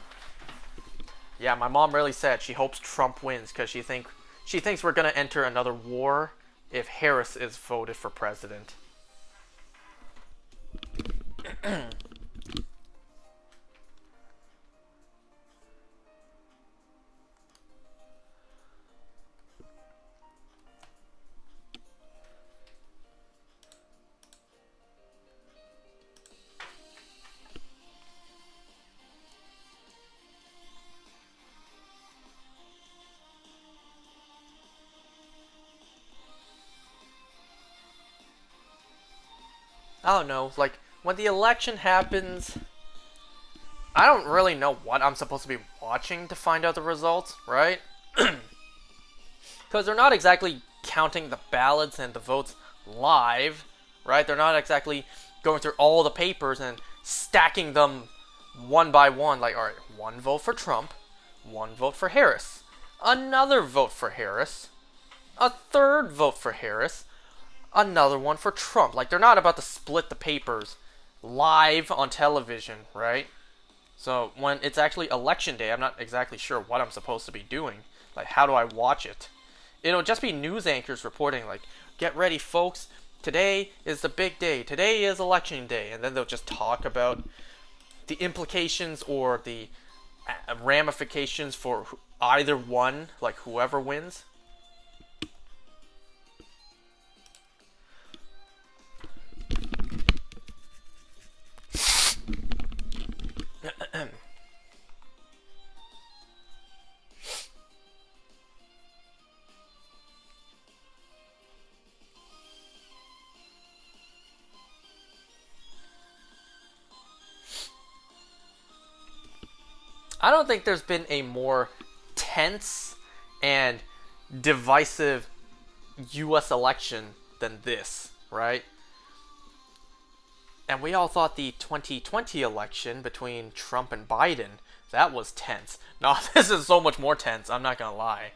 Yeah, my mom really said she hopes Trump wins because she thinks we're going to enter another war if Harris is voted for president. I don't know, like, when the election happens, I don't really know what I'm supposed to be watching to find out the results, right? Because they're not exactly counting the ballots and the votes live, right? They're not exactly going through all the papers and stacking them one by one, like, alright, one vote for Trump, one vote for Harris, another vote for Harris, a third vote for Harris, another one for Trump. Like, they're not about to split the papers live on television, right? So when it's actually election day, I'm not exactly sure what I'm supposed to be doing. Like, how do I watch it? It'll just be news anchors reporting, like, get ready, folks. Today is the big day. Today is election day. And then they'll just talk about the implications or the ramifications for either one, like whoever wins. I don't think there's been a more tense and divisive US election than this, right? And we all thought the 2020 election between Trump and Biden, that was tense. No, this is so much more tense, I'm not gonna lie.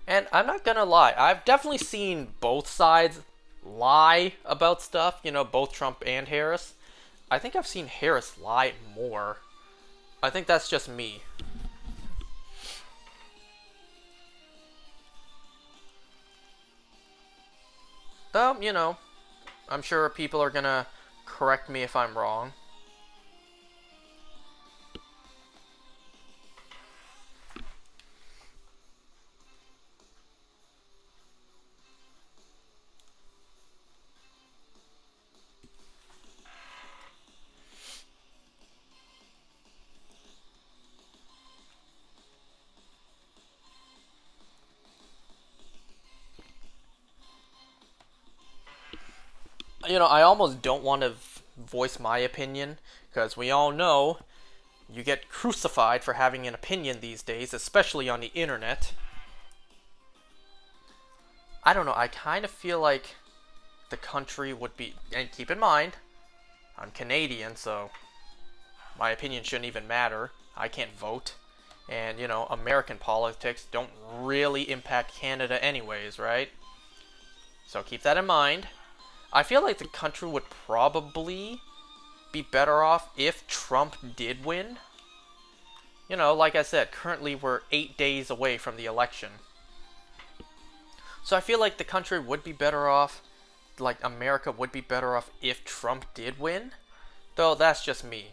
And I'm not gonna lie, I've definitely seen both sides lie about stuff, both Trump and Harris. I think I've seen Harris lie more. I think that's just me. Though, I'm sure people are gonna correct me if I'm wrong. You know, I almost don't want to voice my opinion, because we all know you get crucified for having an opinion these days, especially on the internet. I don't know, I kind of feel like the country would be, and keep in mind, I'm Canadian, so my opinion shouldn't even matter. I can't vote. And, you know, American politics don't really impact Canada anyways, right? So keep that in mind. I feel like the country would probably be better off if Trump did win. You know, like I said, currently we're 8 days away from the election. So I feel like the country would be better off, like America would be better off if Trump did win. Though that's just me.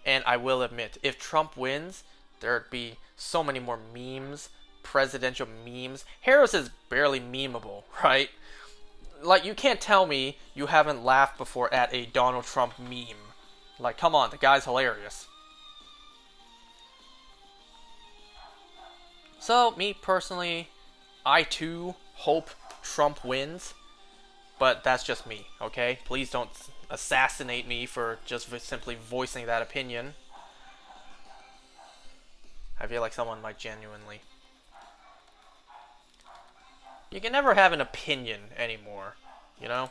And I will admit, if Trump wins, there'd be so many more memes, presidential memes. Harris is barely memeable, right? Like, you can't tell me you haven't laughed before at a Donald Trump meme. Like, come on, the guy's hilarious. So, me personally, I too hope Trump wins. But that's just me, okay? Please don't assassinate me for just simply voicing that opinion. I feel like someone might genuinely. You can never have an opinion anymore, you know?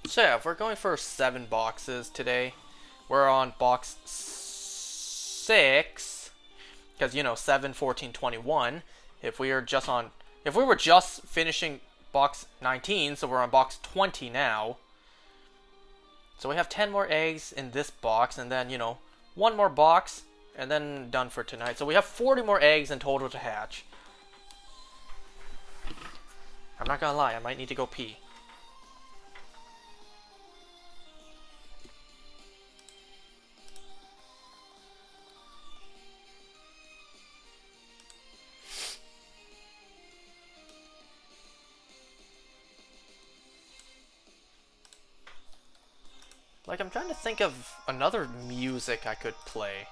So yeah, if we're going for 7 boxes today, we're on box 6, because, you know, 7, 14, 21. If we were just finishing box 19, so we're on box 20 now. So we have 10 more eggs in this box, and then, you know, one more box, and then done for tonight. So we have 40 more eggs in total to hatch. I'm not gonna lie, I might need to go pee. Like, I'm trying to think of another music I could play.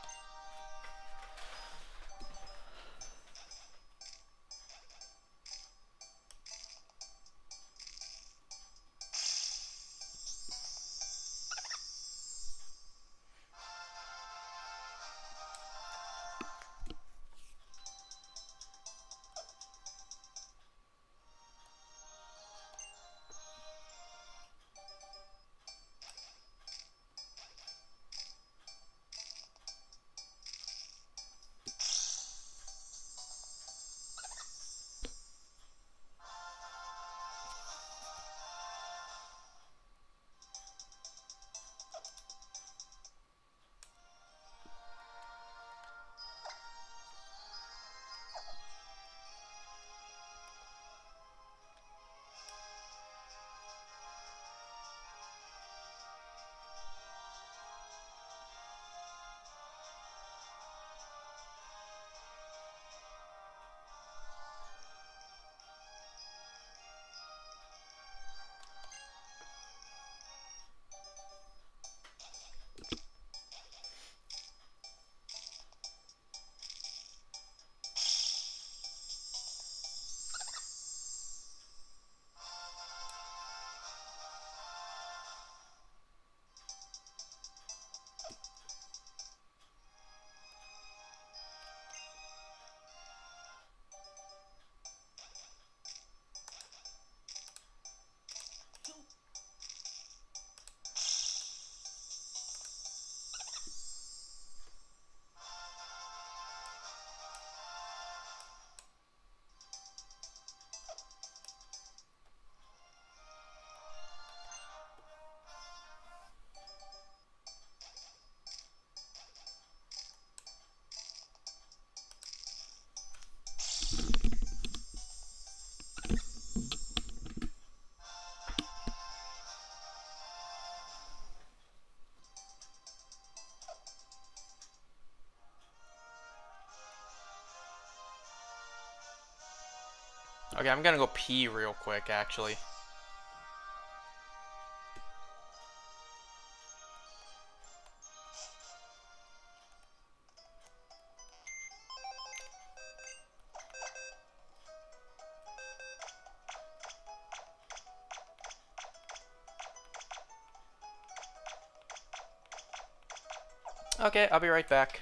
Okay, I'm gonna go pee real quick, actually. Okay, I'll be right back.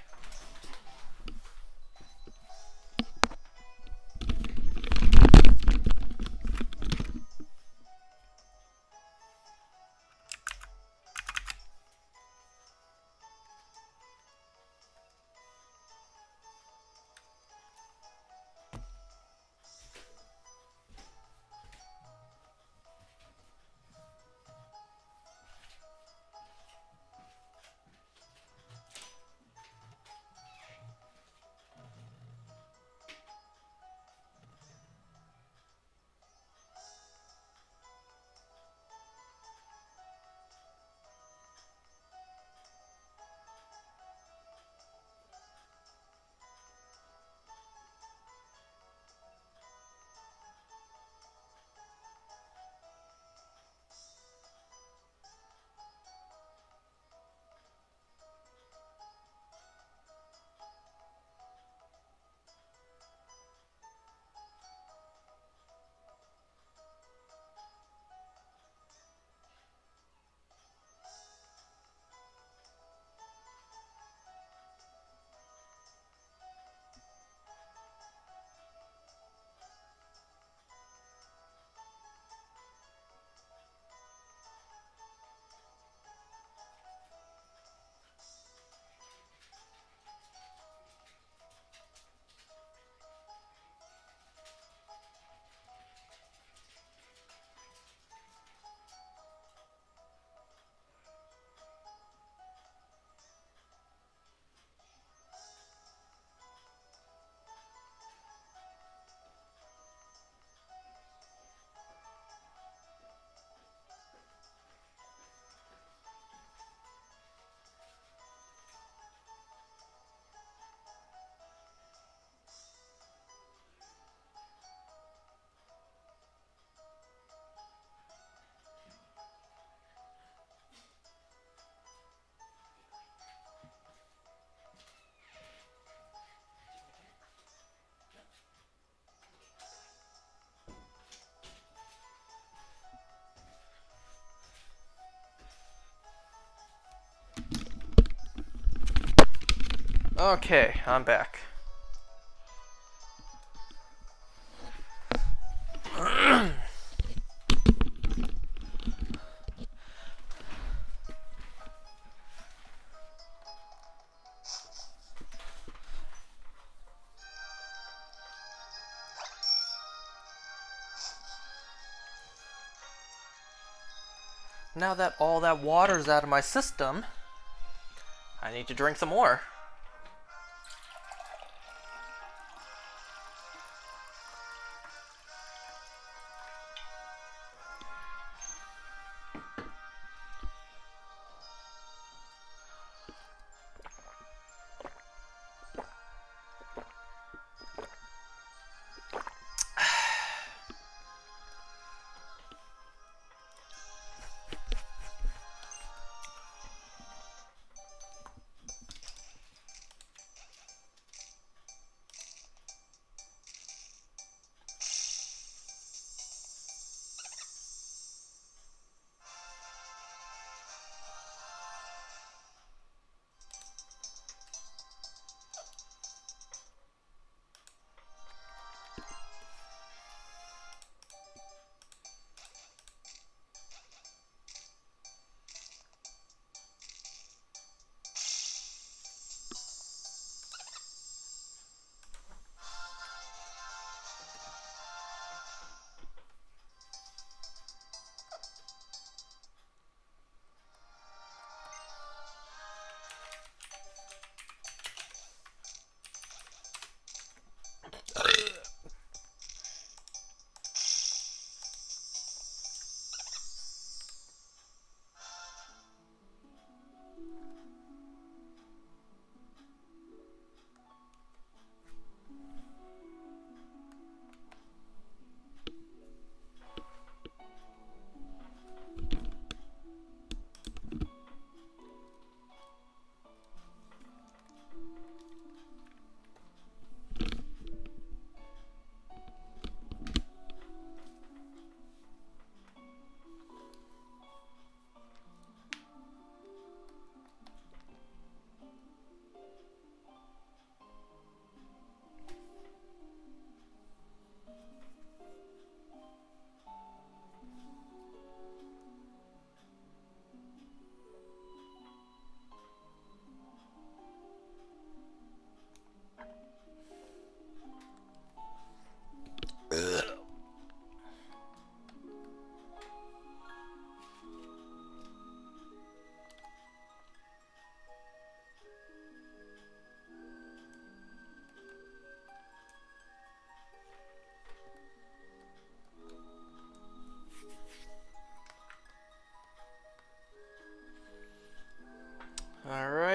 Okay, I'm back. Now that all that water's out of my system, I need to drink some more.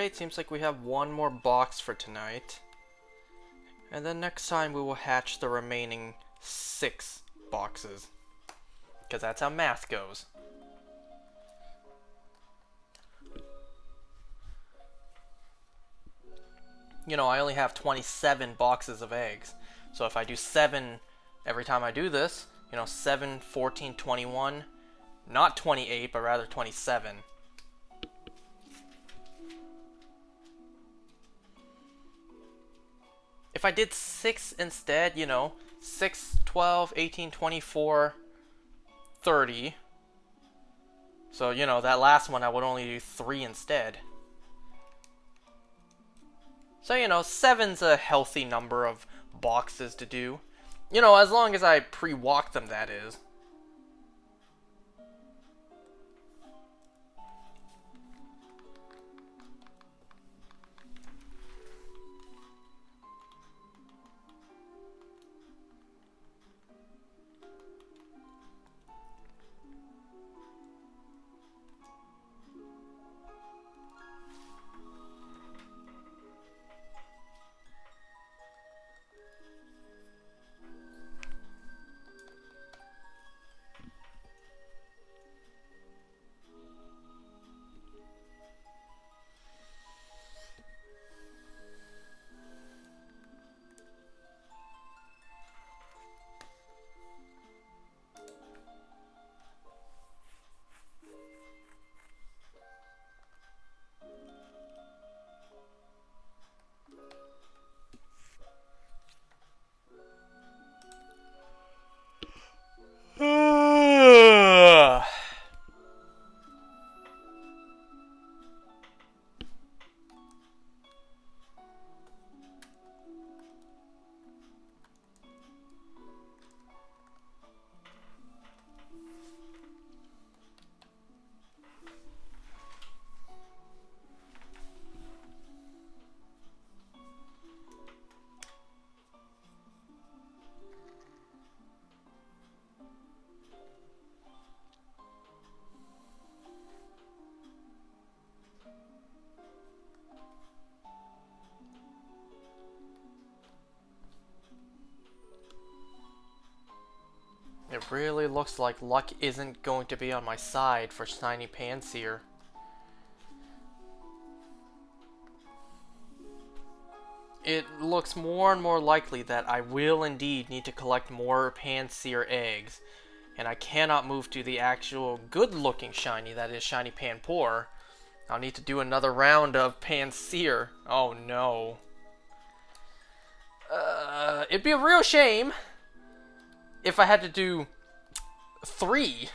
Alright, seems like we have one more box for tonight. And then next time we will hatch the remaining 6 boxes. Because that's how math goes. You know, I only have 27 boxes of eggs. So if I do 7 every time I do this, you know, 7, 14, 21, not 28, but rather 27. If I did 6 instead, you know, 6, 12, 18, 24, 30. So, you know, that last one I would only do 3 instead. So, you know, 7's a healthy number of boxes to do. You know, as long as I pre-walk them, that is. It really looks like luck isn't going to be on my side for shiny Pansear. It looks more and more likely that I will indeed need to collect more Pansear eggs. And I cannot move to the actual good-looking shiny, that is shiny Panpour. I'll need to do another round of Pansear. Oh no. It'd be a real shame if I had to do 3.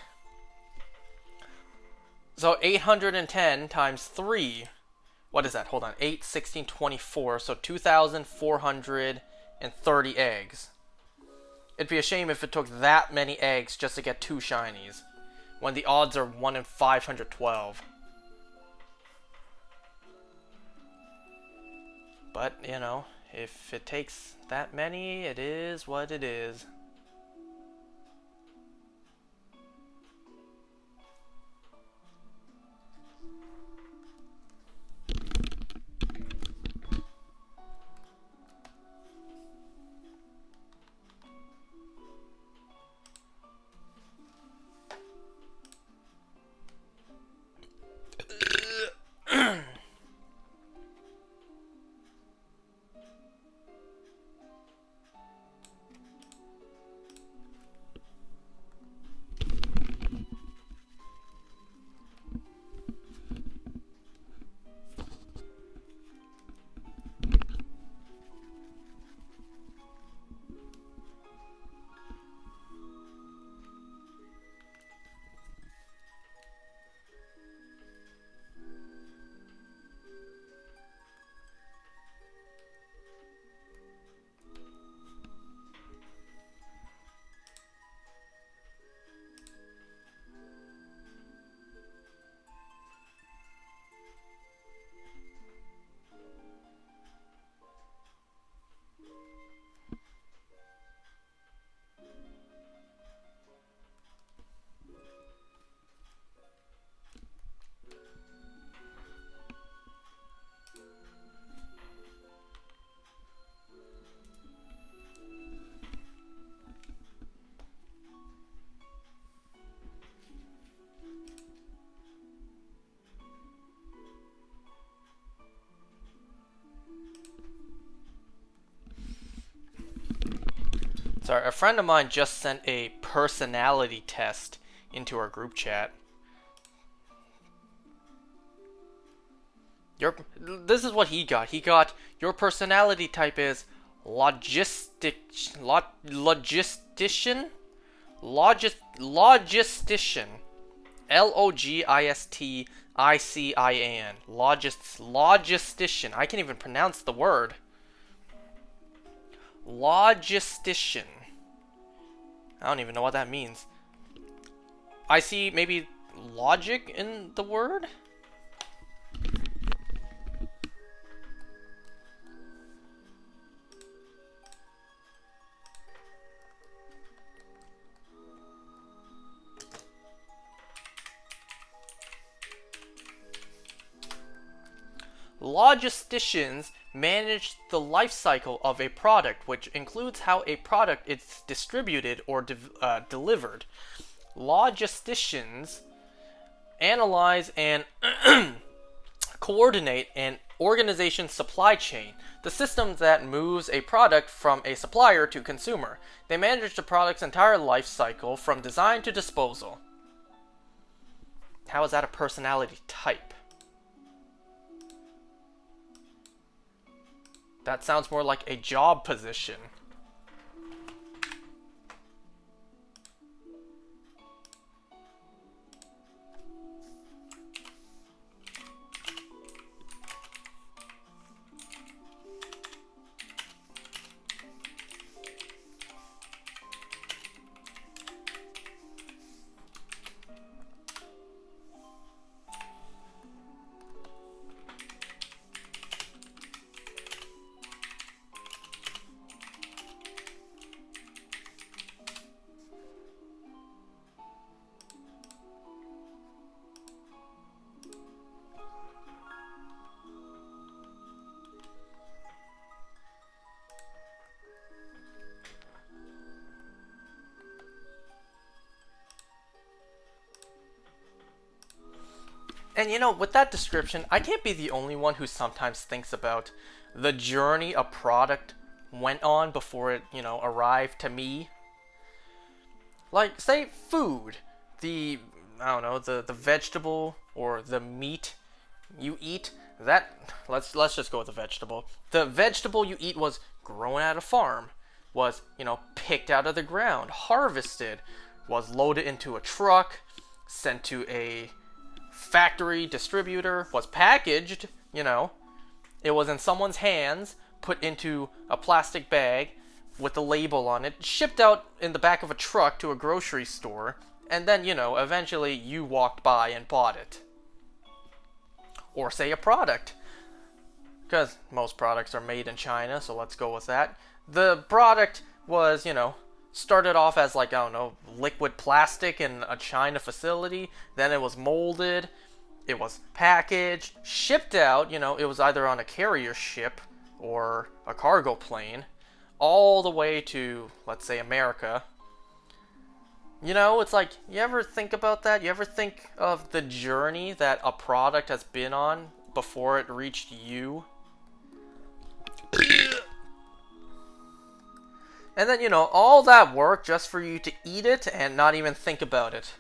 So 810 times 3. What is that? Hold on. 8, 16, 24. So 2,430 eggs. It'd be a shame if it took that many eggs just to get 2 shinies, when the odds are 1 in 512. But, you know, if it takes that many, it is what it is. Sorry, a friend of mine just sent a personality test into our group chat. This is what he got. He got, your personality type is logistician? Logistician? Logistician. Logistician. I can't even pronounce the word. Logistician. I don't even know what that means. I see maybe logic in the word? Logisticians manage the life cycle of a product, which includes how a product is distributed or delivered. Logisticians analyze and coordinate an organization's supply chain, the system that moves a product from a supplier to consumer. They manage the product's entire life cycle from design to disposal. How is that a personality type? That sounds more like a job position. And you know, with that description, I can't be the only one who sometimes thinks about the journey a product went on before it, arrived to me. Like, say, food. I don't know, the vegetable or the meat you eat, let's just go with the vegetable. The vegetable you eat was grown at a farm, was, picked out of the ground, harvested, was loaded into a truck, sent to a factory distributor, was packaged, it was in someone's hands, put into a plastic bag with a label on it, shipped out in the back of a truck to a grocery store, and then, eventually you walked by and bought it. Or say a product, because most products are made in China, so let's go with that. The product was, started off as like, I don't know, liquid plastic in a China facility. Then it was molded. It was packaged, shipped out. It was either on a carrier ship or a cargo plane, all the way to, let's say, America. It's like, you ever think about that? You ever think of the journey that a product has been on before it reached you? And then, all that work just for you to eat it and not even think about it.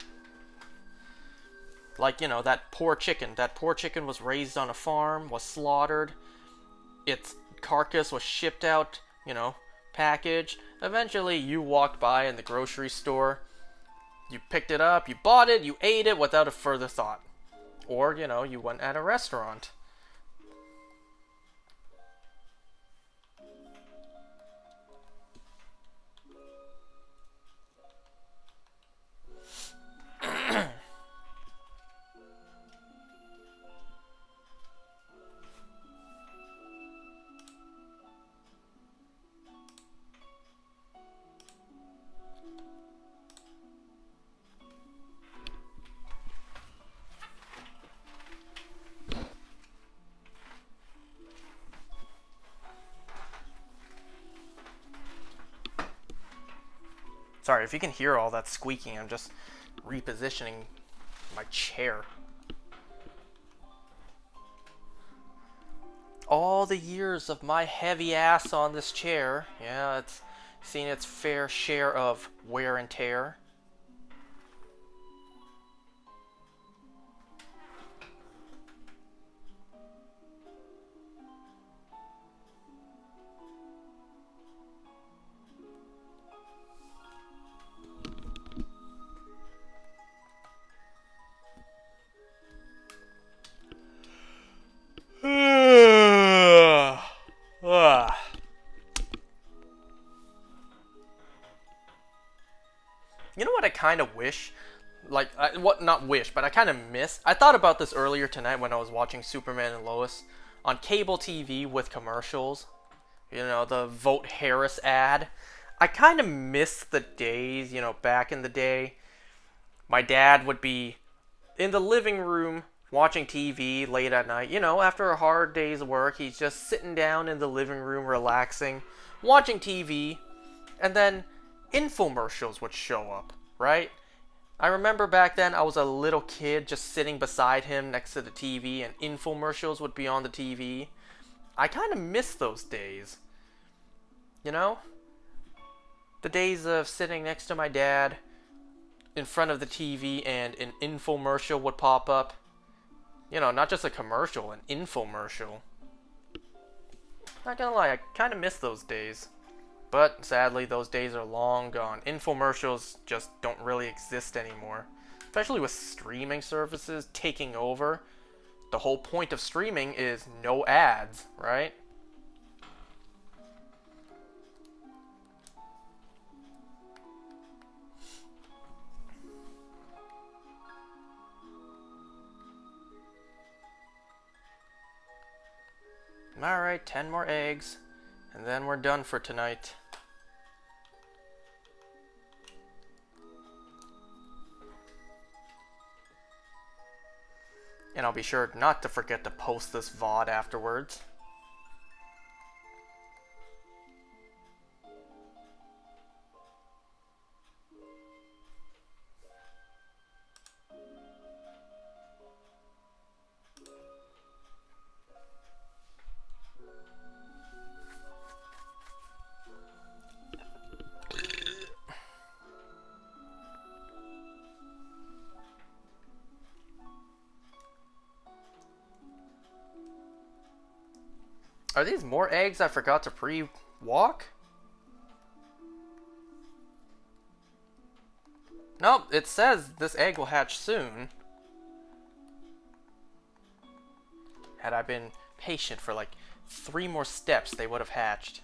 Like, that poor chicken. That poor chicken was raised on a farm, was slaughtered. Its carcass was shipped out, packaged. Eventually, you walked by in the grocery store. You picked it up, you bought it, you ate it without a further thought. Or, you went at a restaurant. Sorry, if you can hear all that squeaking, I'm just repositioning my chair. All the years of my heavy ass on this chair, yeah, seen its fair share of wear and tear. You know what I kind of wish? Like, not wish, but I kind of miss. I thought about this earlier tonight when I was watching Superman and Lois on cable TV with commercials. You know, the Vote Harris ad. I kind of miss the days, you know, back in the day. My dad would be in the living room watching TV late at night. You know, after a hard day's work, he's just sitting down in the living room relaxing, watching TV, and then infomercials would show up, right? I remember back then I was a little kid just sitting beside him next to the TV and infomercials would be on the TV. I kind of miss those days. You know? The days of sitting next to my dad in front of the TV and an infomercial would pop up. You know, not just a commercial, an infomercial. Not gonna lie, I kind of miss those days. But sadly, those days are long gone. Infomercials just don't really exist anymore. Especially with streaming services taking over. The whole point of streaming is no ads, right? Alright, 10 more eggs. And then we're done for tonight. And I'll be sure not to forget to post this VOD afterwards. Are these more eggs I forgot to pre-walk? Nope, it says this egg will hatch soon. Had I been patient for like 3 more steps, they would have hatched.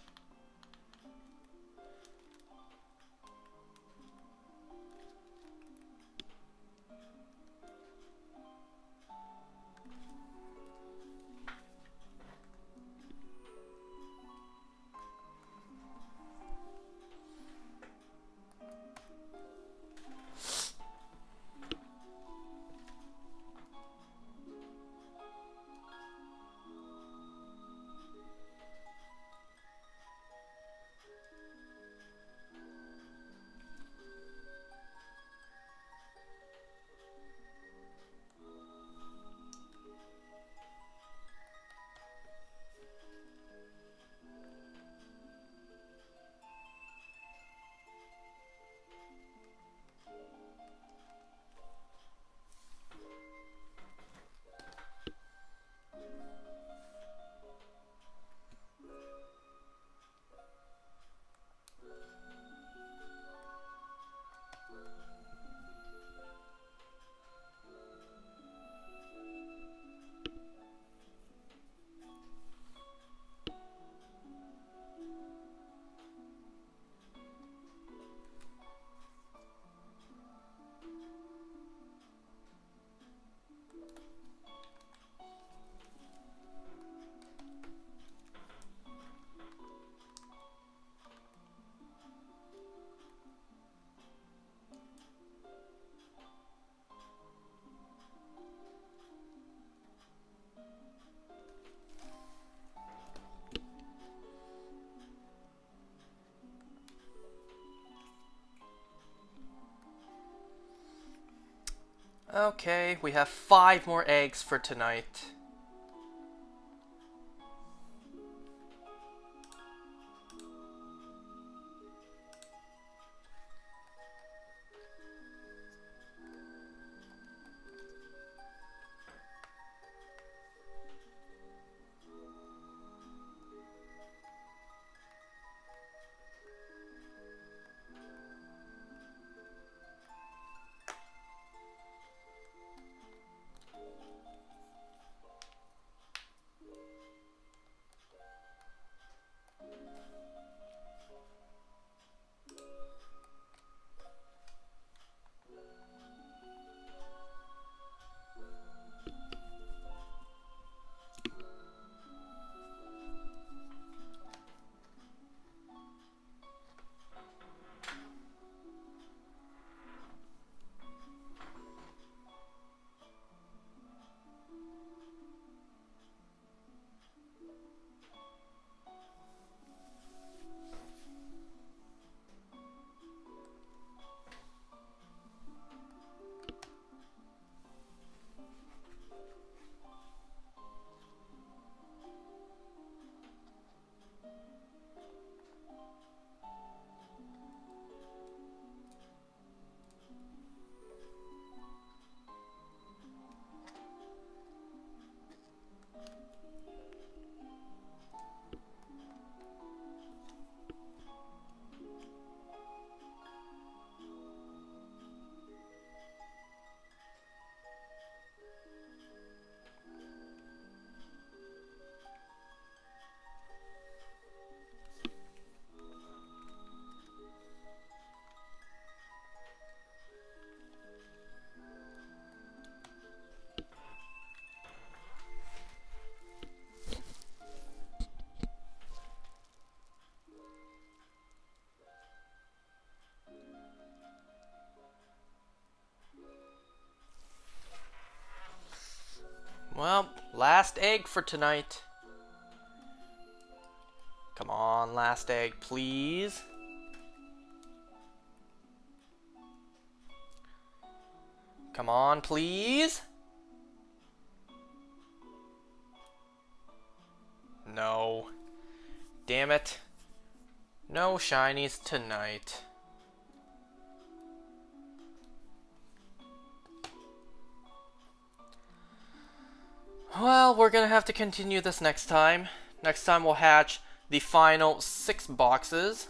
Okay, we have 5 more eggs for tonight. Well, last egg for tonight. Come on, last egg, please. Come on, please. No. Damn it. No shinies tonight. Well, we're gonna have to continue this next time. Next time we'll hatch the final 6 boxes.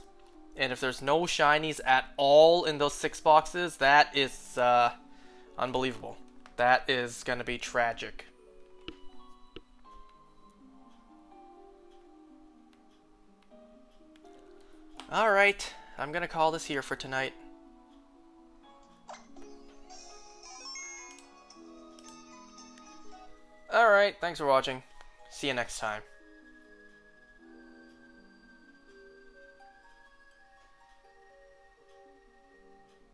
And if there's no shinies at all in those 6 boxes, that is unbelievable. That is gonna be tragic. Alright, I'm gonna call this here for tonight. Alright, thanks for watching. See you next time.